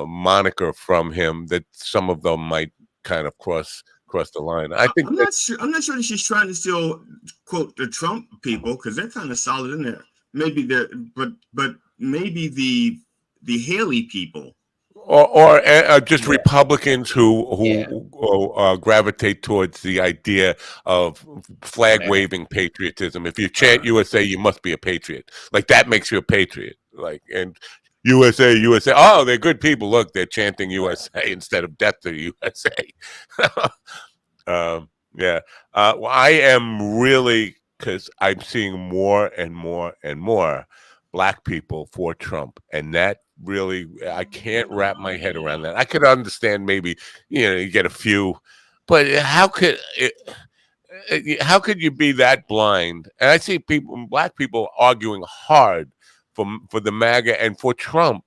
Speaker 5: moniker from him, that some of them might kind of cross the line. I think
Speaker 14: I'm not sure that she's trying to still quote the Trump people, because they're kind of solid in there. Maybe they're, but maybe the Haley people.
Speaker 5: Or just Republicans who gravitate towards the idea of flag-waving patriotism. If you chant USA, you must be a patriot. Like, that makes you a patriot. Like, and USA, USA. Oh, they're good people. Look, they're chanting USA instead of death to the USA. Yeah. Well, I am really, because I'm seeing more and more and more Black people for Trump, and that really, I can't wrap my head around that. I could understand maybe, you get a few, but how could you be that blind? And I see Black people arguing hard for the MAGA and for Trump.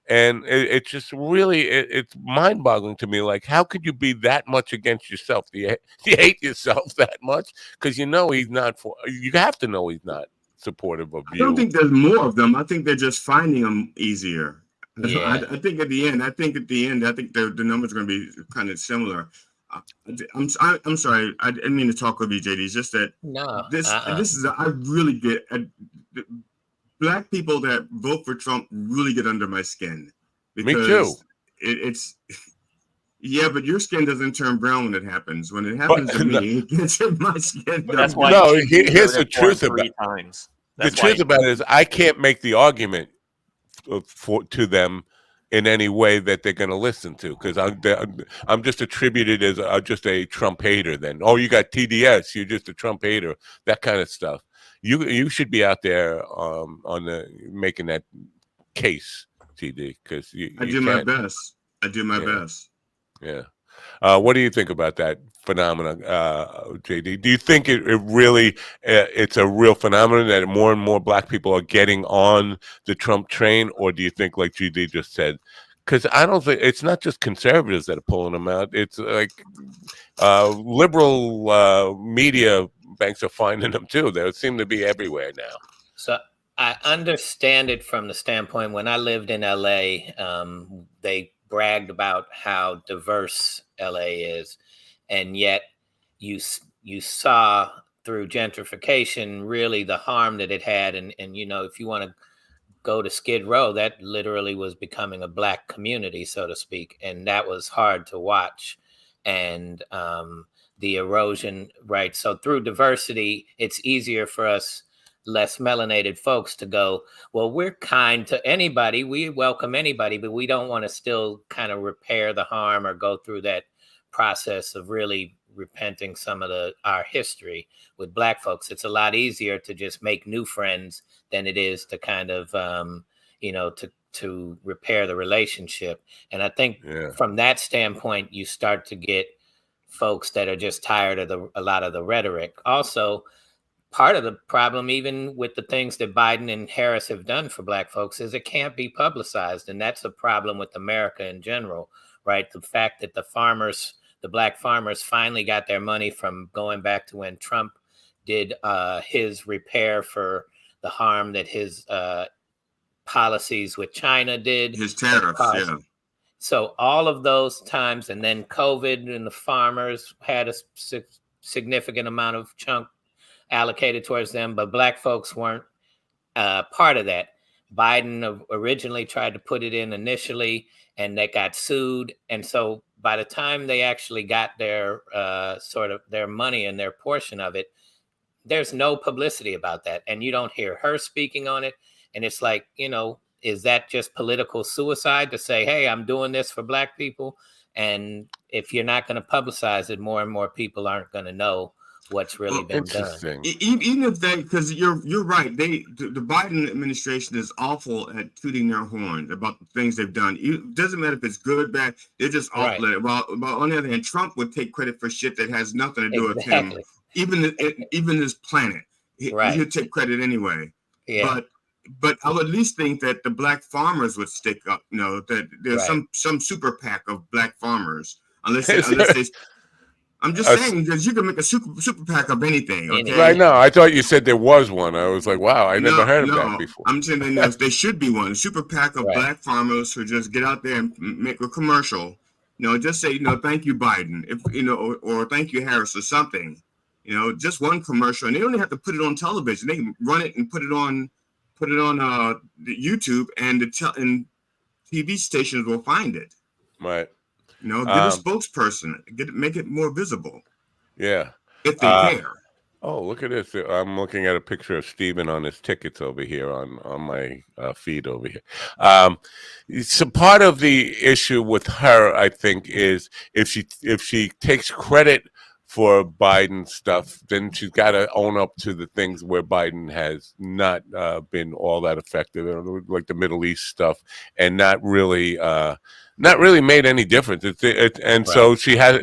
Speaker 5: And it's just really, it's mind-boggling to me. Like, how could you be that much against yourself? Do you hate yourself that much? Because he's not you have to know he's not supportive of you.
Speaker 14: I don't think there's more of them. I think they're just finding them easier.
Speaker 6: Yeah.
Speaker 14: I think at the end, the numbers are going to be kind of similar. I'm sorry. I didn't mean to talk over you, JD. It's just that this is I really get Black people that vote for Trump really get under my skin.
Speaker 5: Me too.
Speaker 14: It's yeah, but your skin doesn't turn brown when it happens. When it happens to me, it gets in my skin.
Speaker 15: That's why.
Speaker 5: Here's the truth about it. The truth about it is, I can't make the argument to them in any way that they're going to listen to, because I'm just attributed as just a Trump hater. Then, oh, you got TDS, you're just a Trump hater, that kind of stuff. You should be out there making that case, TD, because
Speaker 14: I do my best. I do my best.
Speaker 5: Yeah. What do you think about that phenomenon, JD? Do you think it really it's a real phenomenon that more and more Black people are getting on the Trump train, or do you think, like JD just said, because I don't think it's not just conservatives that are pulling them out. It's like liberal media banks are finding them too. They seem to be everywhere now.
Speaker 6: So I understand it from the standpoint, when I lived in LA, they bragged about how diverse LA is, and yet you saw through gentrification really the harm that it had, and if you want to go to Skid Row, that literally was becoming a Black community, so to speak, and that was hard to watch. And the erosion, right? So through diversity, it's easier for us less melanated folks to go, well, we're kind to anybody, we welcome anybody, but we don't want to still kind of repair the harm or go through that process of really repenting some of our history. With Black folks, it's a lot easier to just make new friends than it is to kind of to repair the relationship. And I think from that standpoint, you start to get folks that are just tired of a lot of the rhetoric. Also, part of the problem, even with the things that Biden and Harris have done for Black folks, is it can't be publicized. And that's a problem with America in general, right? The fact that the Black farmers finally got their money from going back to when Trump did his repair for the harm that his policies with China did.
Speaker 14: His tariffs, yeah.
Speaker 6: So all of those times, and then COVID, and the farmers had a significant amount of chunk allocated towards them, but Black folks weren't part of that. Biden originally tried to put it in initially, and they got sued. And so by the time they actually got their sort of their money and their portion of it, there's no publicity about that. And you don't hear her speaking on it. And it's like, is that just political suicide to say, hey, I'm doing this for Black people? And if you're not going to publicize it, more and more people aren't going to know what's really been
Speaker 5: interesting.
Speaker 6: done.
Speaker 14: Even if they, because you're right, the Biden administration is awful at tooting their horns about the things they've done. It doesn't matter if it's good, bad. They're just awful at it. Well, on the other hand, Trump would take credit for shit that has nothing to do with him, even his planet. He'll take credit anyway.
Speaker 6: Yeah.
Speaker 14: But I would at least think that the Black farmers would stick up. That there's some super PAC of Black farmers, unless they. I'm just saying that you can make a super PAC of anything. Okay?
Speaker 5: Right now, I thought you said there was one. I was like, wow, I never heard of that before.
Speaker 14: I'm saying that there should be one. A super PAC of Black farmers who just get out there and make a commercial. Just say, thank you, Biden, if or thank you, Harris, or something. Just one commercial, and they don't have to put it on television. They can run it and put it on YouTube, and and TV stations will find it.
Speaker 5: Right.
Speaker 14: Get a spokesperson. Make it more visible.
Speaker 5: Yeah.
Speaker 14: If they care.
Speaker 5: Oh, look at this. I'm looking at a picture of Steven on his tickets over here on my feed over here. So part of the issue with her, I think, is if she takes credit for Biden stuff, then she's got to own up to the things where Biden has not been all that effective, like the Middle East stuff, and not really made any difference. So she has.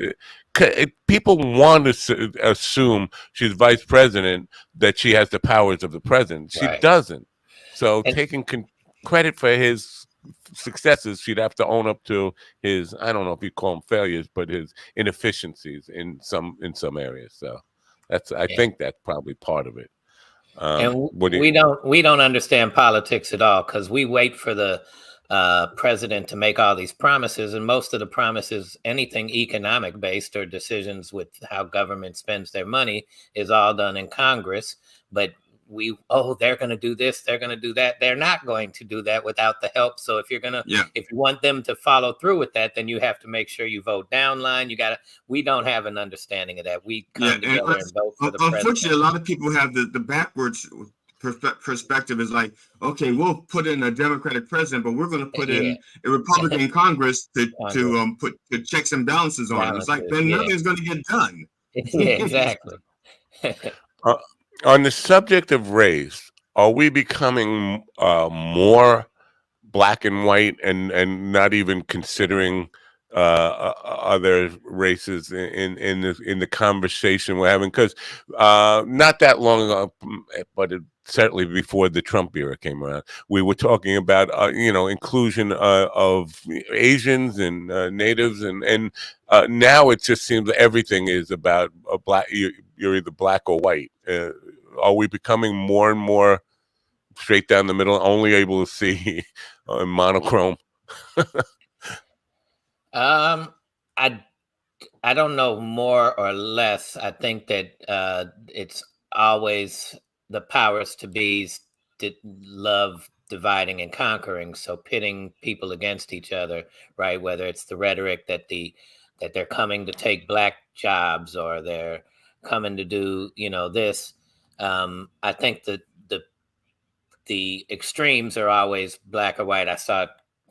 Speaker 5: People want to assume she's vice president, that she has the powers of the president. She doesn't. So taking credit for his successes, she'd have to own up to his, I don't know if you call them failures, but his inefficiencies in some areas. So I think that's probably part of it.
Speaker 6: And we don't understand politics at all, because we wait for the president to make all these promises, and most of the promises, anything economic based or decisions with how government spends their money, is all done in Congress. But they're going to do this, they're going to do that. They're not going to do that without the help. So if if you want them to follow through with that, then you have to make sure you vote down line. We don't have an understanding of that. We come together and vote for the president.
Speaker 14: Unfortunately, a lot of people have the backwards perspective. Is like, okay, we'll put in a Democratic president, but we're going to put in a Republican Congress to put the checks and balances on it. It's like, then nothing's going to get done.
Speaker 6: Yeah, exactly.
Speaker 5: On the subject of race, are we becoming more black and white and not even considering other races in the conversation we're having? Because not that long ago, but certainly before the Trump era came around, we were talking about inclusion of Asians and natives, and now it just seems that everything is about a black. You're either black or white. Are we becoming more and more straight down the middle, only able to see monochrome?
Speaker 6: I don't know more or less. I think that it's always the powers to be's love dividing and conquering, so pitting people against each other, right? Whether it's the rhetoric that they're coming to take black jobs, or they're coming to do this. I think that the extremes are always black or white. I saw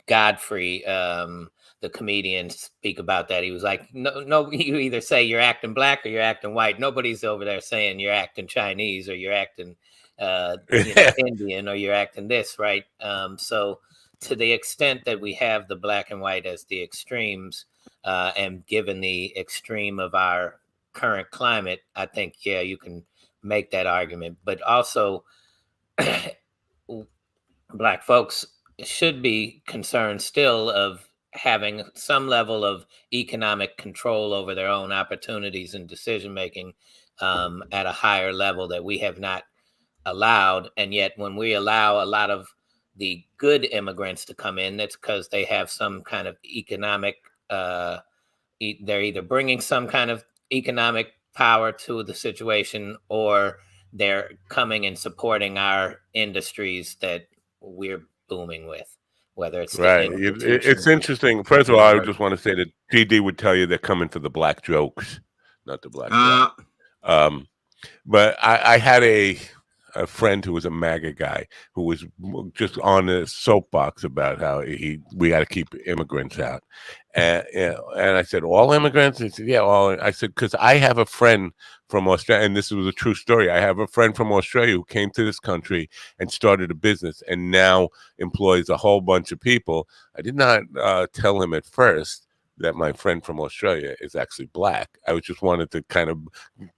Speaker 6: Godfrey, the comedian, speak about that. He was like, no, you either say you're acting black or you're acting white. Nobody's over there saying you're acting Chinese or you're acting Indian or you're acting this, right? So to the extent that we have the black and white as the extremes, and given the extreme of our current climate, I think, you can make that argument. But also, Black folks should be concerned still of having some level of economic control over their own opportunities and decision making at a higher level that we have not allowed. And yet when we allow a lot of the good immigrants to come in, that's because they have some kind of economic, they're either bringing some kind of economic power to the situation, or they're coming and supporting our industries that we're booming with, whether it's the
Speaker 8: Right. It's interesting. First of all, I just want to say that DD would tell you they're coming for the black jokes, not the black jokes. But I had a friend who was a MAGA guy who was just on the soapbox about how we got to keep immigrants out, and I said, all immigrants? He said, yeah, all. I said, because I have a friend from Australia, and this was a true story. I have a friend from Australia who came to this country and started a business, and now employs a whole bunch of people. I did not tell him at first that my friend from Australia is actually black. I just wanted to kind of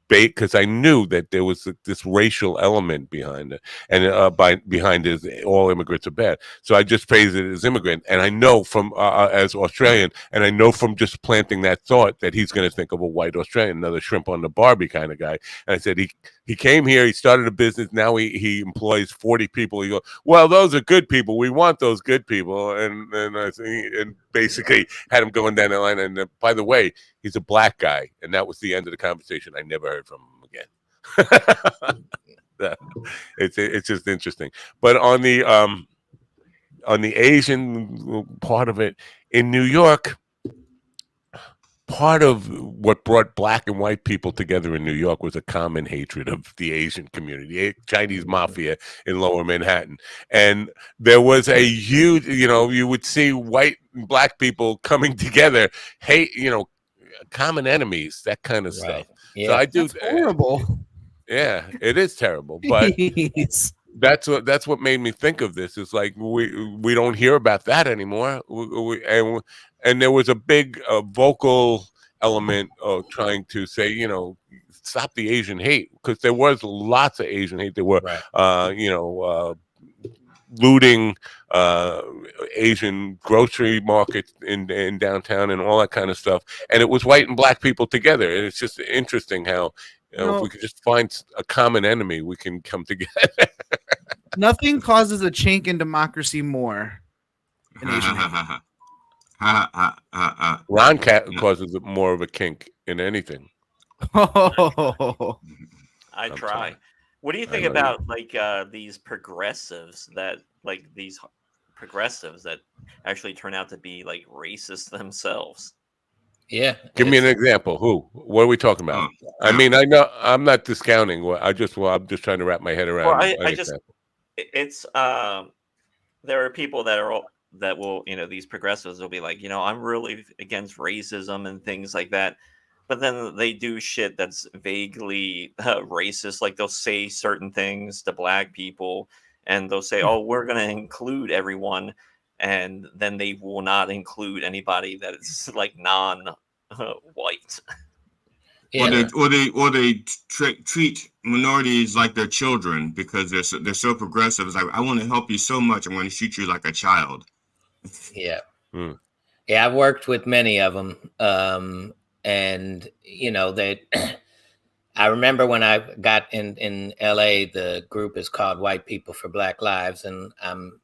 Speaker 8: bait, because I knew that there was this racial element behind it, and behind it, all immigrants are bad. So I just phrased it as immigrant, and I know from as Australian, and I know from just planting that thought that he's going to think of a white Australian, another shrimp on the Barbie kind of guy. And I said he came here, he started a business, now he employs 40 people. He goes, well, those are good people. We want those good people, and basically had him going down the line. And by the way, he's a black guy, and that was the end of the conversation. I never heard from him again. It's just interesting. But on the Asian part of it in New York, part of what brought black and white people together in New York was a common hatred of the Asian community, Chinese mafia in Lower Manhattan. And there was a huge, you would see white and black people coming together, hate, common enemies, that kind of stuff.
Speaker 6: Yeah.
Speaker 8: So I do.
Speaker 13: That's horrible.
Speaker 8: Yeah, it is terrible, but that's what made me think of this. It's like we don't hear about that anymore. And there was a big vocal element of trying to say, stop the Asian hate, because there was lots of Asian hate. There were, looting Asian grocery markets in downtown and all that kind of stuff. And it was white and black people together. And it's just interesting how if we could just find a common enemy, we can come together.
Speaker 13: Nothing causes a chink in democracy more than Asian hate.
Speaker 8: Ron causes more of a kink in anything.
Speaker 15: I try. What do you think about these progressives that actually turn out to be like racist themselves?
Speaker 6: Yeah.
Speaker 8: Give me an example. Who? What are we talking about? I mean, I know I'm not discounting. I'm just trying to wrap my head around.
Speaker 15: Well, it's there are people that will, these progressives will be like, I'm really against racism and things like that. But then they do shit that's vaguely racist. Like they'll say certain things to black people and they'll say, oh, we're going to include everyone. And then they will not include anybody that is like non-white.
Speaker 14: Yeah. Or they treat minorities like they're children because they're so progressive. It's like, I want to help you so much, I'm going to treat you like a child.
Speaker 6: Yeah. Yeah, I've worked with many of them. And that I remember when I got in LA, the group is called White People for Black Lives, and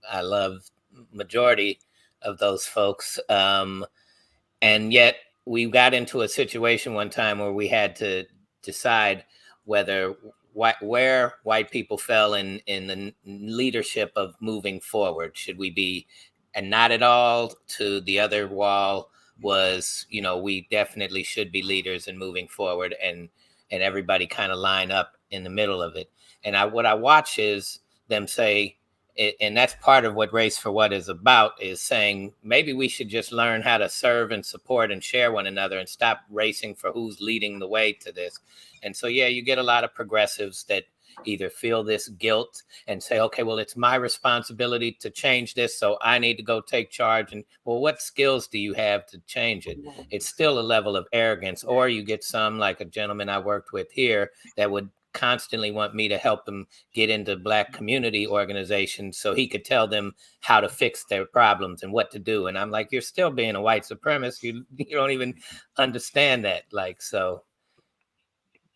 Speaker 6: I love majority of those folks. And yet we got into a situation one time where we had to decide where white people fell in the leadership of moving forward. Should we be and not at all to the other wall? Was, we definitely should be leaders in moving forward, and everybody kind of line up in the middle of it. And what I watch is them say, and that's part of what Race for What is about, is saying maybe we should just learn how to serve and support and share one another and stop racing for who's leading the way to this. And so, yeah, you get a lot of progressives that either feel this guilt and say, okay, well, it's my responsibility to change this, so I need to go take charge. And well, what skills do you have to change it? It's still a level of arrogance. Or you get some, like a gentleman I worked with here, that would constantly want me to help them get into Black community organizations so he could tell them how to fix their problems and what to do. And I'm like, you're still being a white supremacist. You don't even understand that. So.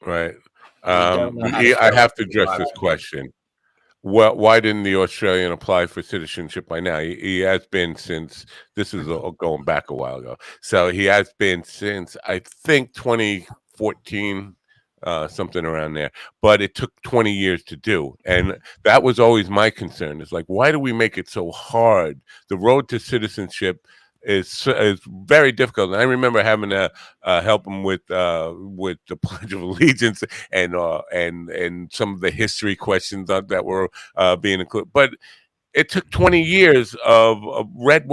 Speaker 8: Right. I have to address this question. Why didn't the Australian apply for citizenship by now? He has been since, this is going back a while ago. So he has been since, I think, 2014,
Speaker 5: something around there. But it took 20 years to do, and that was always my concern. It's like, why do we make it so hard? The road to citizenship is very difficult. And I remember having to help him with the Pledge of Allegiance and some of the history questions that were being included. But it took 20 years of red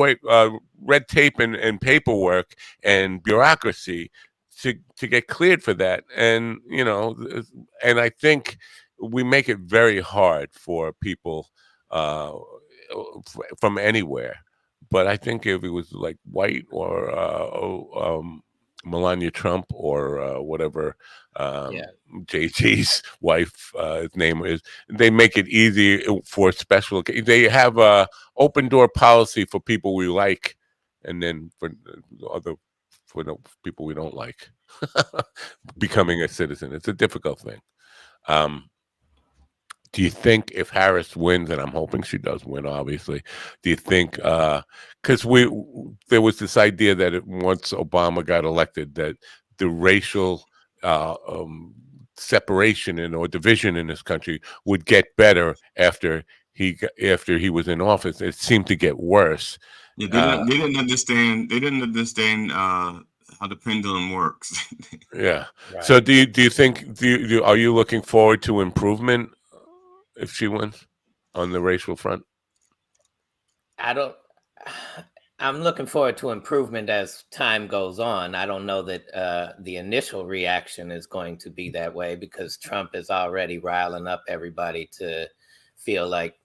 Speaker 5: tape and paperwork and bureaucracy to get cleared for that. And and I think we make it very hard for people from anywhere. But I think if it was like White or Melania Trump or whatever, JT's wife, his name is, they make it easy for special. They have a open door policy for people we like, and then for the people we don't like, becoming a citizen. It's a difficult thing. Do you think if Harris wins, and I'm hoping she does win, obviously, do you think, because there was this idea that once Obama got elected, that the racial separation or division in this country would get better after he was in office? It seemed to get worse.
Speaker 14: Yeah, they didn't understand. They didn't understand how the pendulum works.
Speaker 5: Yeah. Right. So do you think are you looking forward to improvement if she wins on the racial front?
Speaker 6: I'm looking forward to improvement as time goes on. I don't know that the initial reaction is going to be that way, because Trump is already riling up everybody to feel like,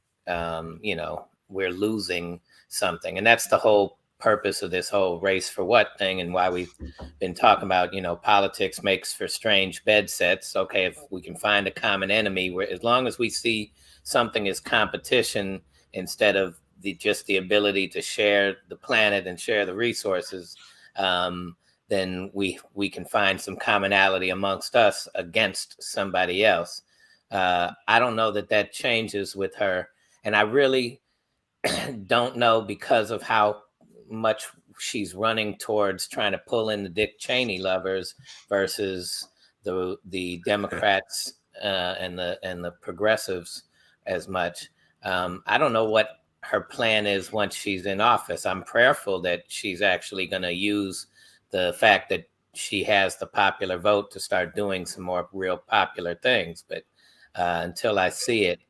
Speaker 6: we're losing something. And that's the whole purpose of this whole race for what thing, and why we've been talking about, politics makes for strange bed sets. Okay, if we can find a common enemy, where as long as we see something as competition instead of just the ability to share the planet and share the resources, then we can find some commonality amongst us against somebody else. I don't know that changes with her, and I really don't know, because of how much she's running towards trying to pull in the Dick Cheney lovers versus the Democrats and the progressives as much. I don't know what her plan is once she's in office. I'm prayerful that she's actually going to use the fact that she has the popular vote to start doing some more real popular things. But until I see it,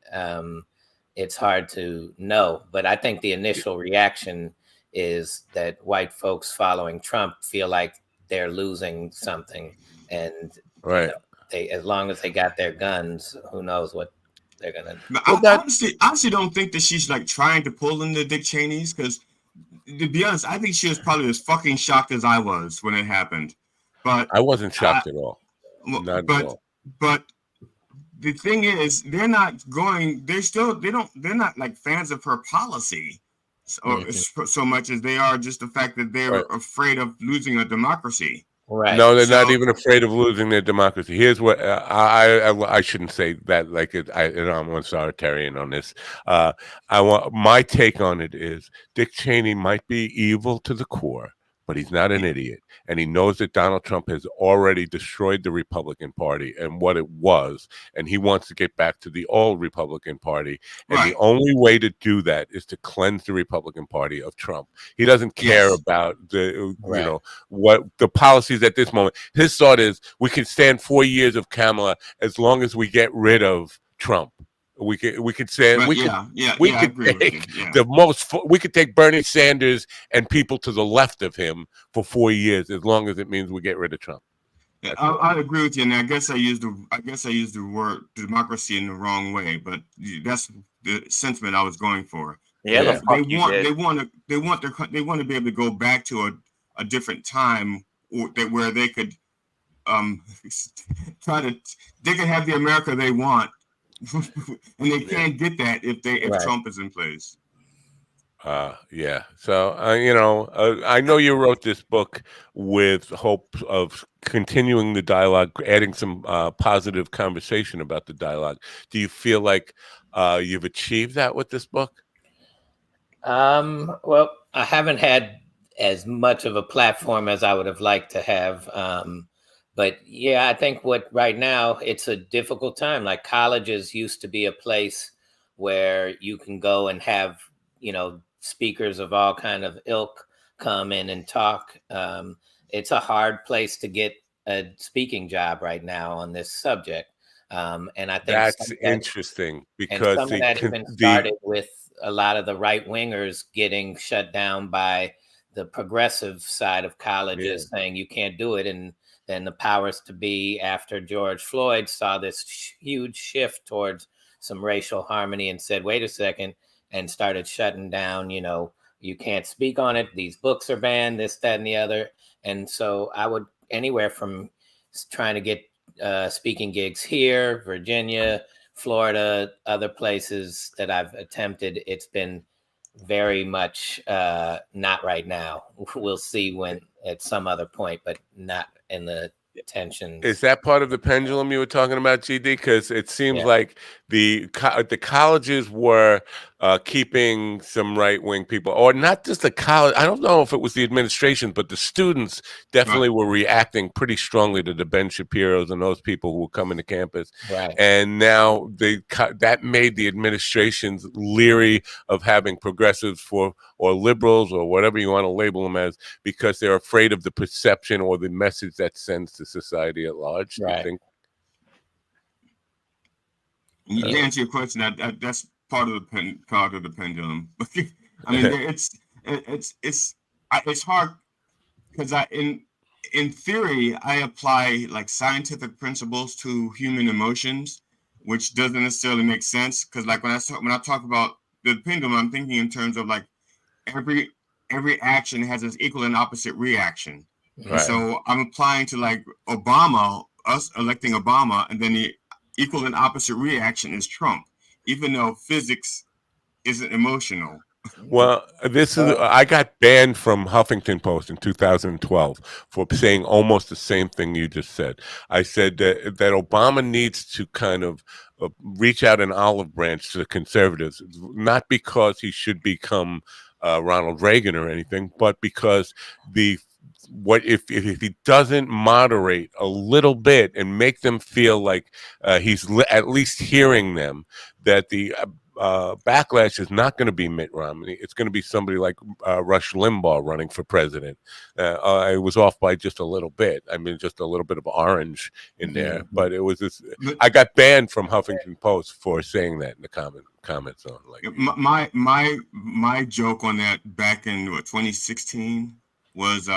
Speaker 6: it's hard to know. But I think the initial reaction is that white folks following Trump feel like they're losing something, and
Speaker 5: right,
Speaker 6: as long as they got their guns, who knows what they're gonna do.
Speaker 14: I honestly don't think that she's like trying to pull in the Dick Cheneys, because to be honest, I think she was probably as fucking shocked as I was when it happened. But
Speaker 5: I wasn't shocked at all. Not at all.
Speaker 14: But the thing is, they're not going. They're not like fans of her policy, so much as they are just the fact that they're afraid of losing a democracy.
Speaker 6: Right.
Speaker 5: No, they're not even afraid of losing their democracy. Here's what I shouldn't say that like I'm authoritarian on this. My take on it is Dick Cheney might be evil to the core, but he's not an idiot. And he knows that Donald Trump has already destroyed the Republican Party and what it was. And he wants to get back to the old Republican Party. And the only way to do that is to cleanse the Republican Party of Trump. He doesn't care about what the policies at this moment. His thought is, we can stand 4 years of Kamala as long as we get rid of Trump. We could say we could take Bernie Sanders and people to the left of him for 4 years, as long as it means we get rid of Trump.
Speaker 14: Yeah, I agree with you, and I guess I used the word democracy in the wrong way, but that's the sentiment I was going for.
Speaker 15: Yeah,
Speaker 14: they want to be able to go back to a different time where they could they can have the America they want. And they can't get that if Trump is in place.
Speaker 5: Yeah. So I know you wrote this book with hope of continuing the dialogue, adding some positive conversation about the dialogue. Do you feel like you've achieved that with this book?
Speaker 6: Well, I haven't had as much of a platform as I would have liked to have. But yeah, I think right now it's a difficult time. Like colleges used to be a place where you can go and have, speakers of all kind of ilk come in and talk. It's a hard place to get a speaking job right now on this subject. And I think
Speaker 5: That's interesting
Speaker 6: and
Speaker 5: because
Speaker 6: some of that even started with a lot of the right wingers getting shut down by the progressive side of colleges saying you can't do it. And then the powers to be after George Floyd saw this huge shift towards some racial harmony and said, wait a second, and started shutting down, you can't speak on it. These books are banned, this, that, and the other. And so I would anywhere from trying to get speaking gigs here, Virginia, Florida, other places that I've attempted, it's been very much not right now. We'll see when at some other point, but not in the tensions.
Speaker 5: Is that part of the pendulum you were talking about, GD? Because it seems like the colleges were keeping some right-wing people, or not just the college. I don't know if it was the administration, but the students definitely were reacting pretty strongly to the Ben Shapiros and those people who were coming to campus.
Speaker 6: Right.
Speaker 5: And now that made the administrations leery of having progressives or liberals or whatever you want to label them as, because they're afraid of the perception or the message that sends to society at large. Do you think?
Speaker 14: To answer your question, that's part of the pendulum. I mean, it's hard because in theory I apply like scientific principles to human emotions, which doesn't necessarily make sense. Because like when I talk about the pendulum, I'm thinking in terms of like every action has its equal and opposite reaction. Right. And so I'm applying to like Obama, us electing Obama, and then the equal and opposite reaction is Trump, even though physics isn't emotional.
Speaker 5: Well, I got banned from Huffington Post in 2012 for saying almost the same thing you just said. I said that Obama needs to kind of reach out an olive branch to the conservatives, not because he should become Ronald Reagan or anything, but because if he doesn't moderate a little bit and make them feel like he's at least hearing them, that the backlash is not going to be Mitt Romney. It's going to be somebody like Rush Limbaugh running for president. I was off by just a little bit. I mean, just a little bit of orange in there, but it was this. I got banned from Huffington Post for saying that in the comment zone. Like
Speaker 14: my joke on that back in 2016 was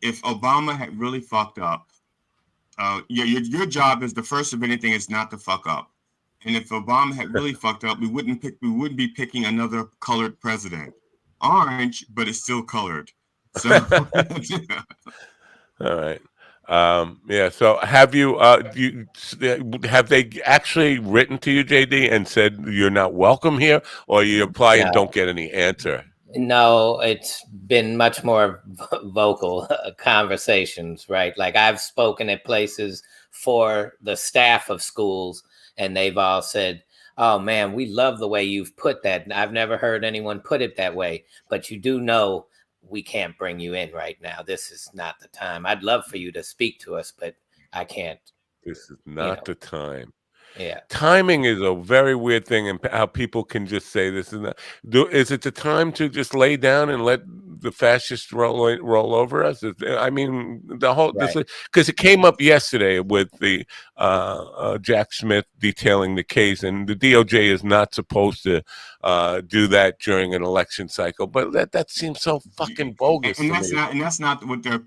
Speaker 14: if Obama had really fucked up, your job as the first of anything is not to fuck up. And if Obama had really fucked up, we wouldn't be picking another colored president. Orange, but it's still colored. So
Speaker 5: all right. Yeah. So have have they actually written to you, JD, and said you're not welcome here, or you apply and don't get any answer?
Speaker 6: No, it's been much more vocal conversations, right? Like I've spoken at places for the staff of schools, and they've all said, oh man, we love the way you've put that. I've never heard anyone put it that way, but you do know we can't bring you in right now. This is not the time. I'd love for you to speak to us, but I can't.
Speaker 5: This is not the time.
Speaker 6: Yeah.
Speaker 5: Timing is a very weird thing, and how people can just say this is not. Is it the time to just lay down and let the fascists roll over us? I mean, the whole because it came up yesterday with the Jack Smith detailing the case, and the DOJ is not supposed to do that during an election cycle, but that seems so fucking bogus.
Speaker 14: And that's not what their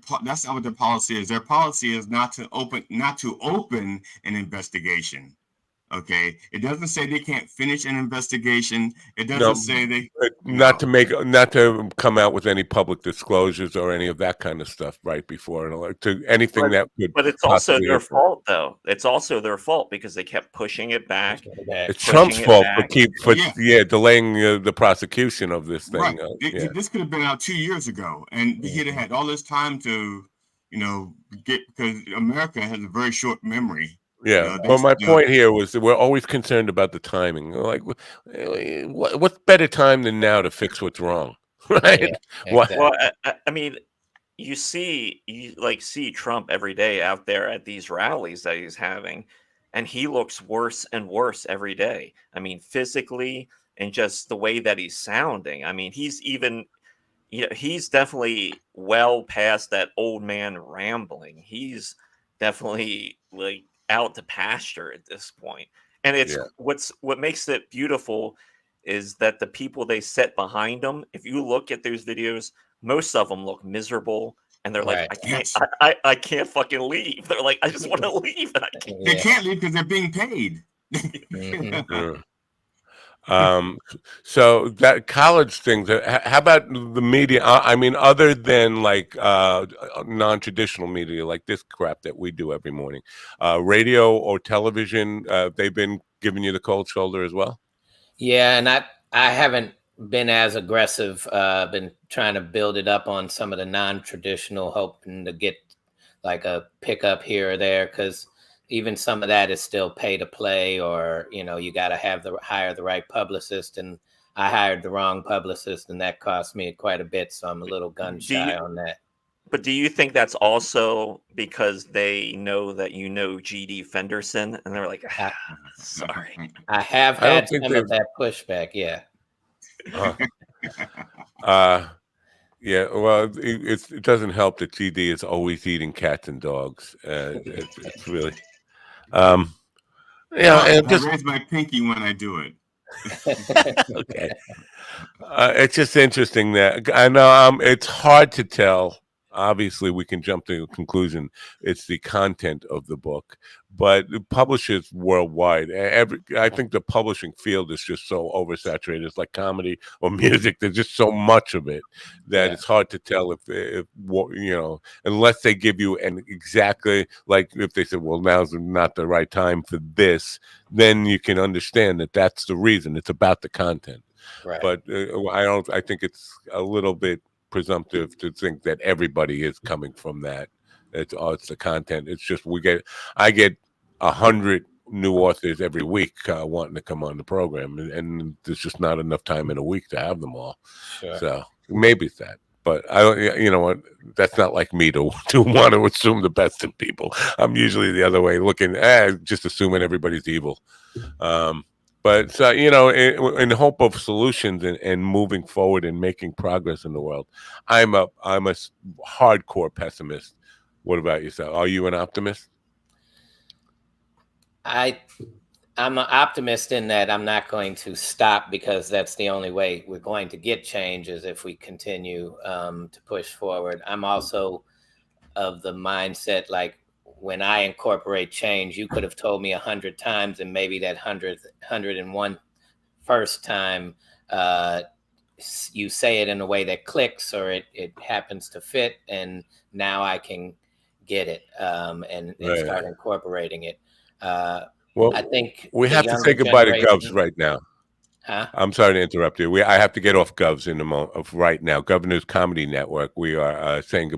Speaker 14: policy is. Their policy is not to open an investigation. Okay, it doesn't say they can't finish an investigation. It doesn't say they
Speaker 5: not to come out with any public disclosures or any of that kind of stuff right before to anything that could.
Speaker 15: But it's also their fault, though. It's also their fault because they kept pushing it back.
Speaker 5: It's Trump's fault for delaying the prosecution of this thing.
Speaker 14: Right. This could have been out 2 years ago, and he'd have had all this time to, get, because America has a very short memory.
Speaker 5: Yeah, but my point here was that we're always concerned about the timing. Like, what's better time than now to fix what's wrong, right?
Speaker 15: Yeah, exactly. Well, I mean, you like see Trump every day out there at these rallies that he's having, and he looks worse and worse every day. I mean, physically and just the way that he's sounding. I mean, he's definitely well past that old man rambling. He's definitely like out to pasture at this point. And it's what makes it beautiful is that the people they set behind him, if you look at those videos, most of them look miserable. And they're like, I can't fucking leave. They're like, I just want to leave. And I can't.
Speaker 7: They can't leave because they're being paid.
Speaker 8: So that college thing, how about the media? I mean, other than like non-traditional media like this crap that we do every morning, radio or television, they've been giving you the cold shoulder as well?
Speaker 6: Yeah, and I haven't been as aggressive. Been trying to build it up on some of the non-traditional, hoping to get like a pickup here or there, because even some of that is still pay to play, or you got to hire the right publicist, and I hired the wrong publicist, and that cost me quite a bit. So I'm a little gun shy on that.
Speaker 15: But do you think that's also because they know that GD Fenderson, and they're like, sorry,
Speaker 6: I have had some of that pushback. Yeah.
Speaker 8: Yeah, well, it doesn't help that GD is always eating cats and dogs. It's really, and
Speaker 7: I raise my pinky when I do it.
Speaker 8: Okay. It's just interesting that I know it's hard to tell. Obviously, we can jump to a conclusion. It's the content of the book, but the publishers worldwide, I think the publishing field is just so oversaturated. It's like comedy or music. There's just so much of it that it's hard to tell if unless they give you an exactly, like if they said, well, now's not the right time for this, then you can understand that that's the reason. It's about the content.
Speaker 6: Right.
Speaker 8: But I think it's a little bit presumptive to think that everybody is coming from that. It's the content. It's just I get 100 new authors every week wanting to come on the program, and there's just not enough time in a week to have them all.
Speaker 6: Sure.
Speaker 8: So maybe it's that. But I don't. You know what? That's not like me to want to assume the best in people. I'm usually the other way, looking just assuming everybody's evil. But so, in hope of solutions and moving forward and making progress in the world, I'm a hardcore pessimist. What about yourself? Are you an optimist?
Speaker 6: I'm an optimist in that I'm not going to stop, because that's the only way we're going to get change is if we continue to push forward. I'm also of the mindset, like, when I incorporate change, you could have told me 100 times, and maybe that 101 first time you say it in a way that clicks, or it happens to fit, and now I can get it and start incorporating it.
Speaker 8: Well,
Speaker 6: I think
Speaker 8: we have to say goodbye to Govs right now.
Speaker 6: Huh?
Speaker 8: I'm sorry to interrupt you. I have to get off Govs in a moment. Right now, Governor's Comedy Network. We are saying goodbye.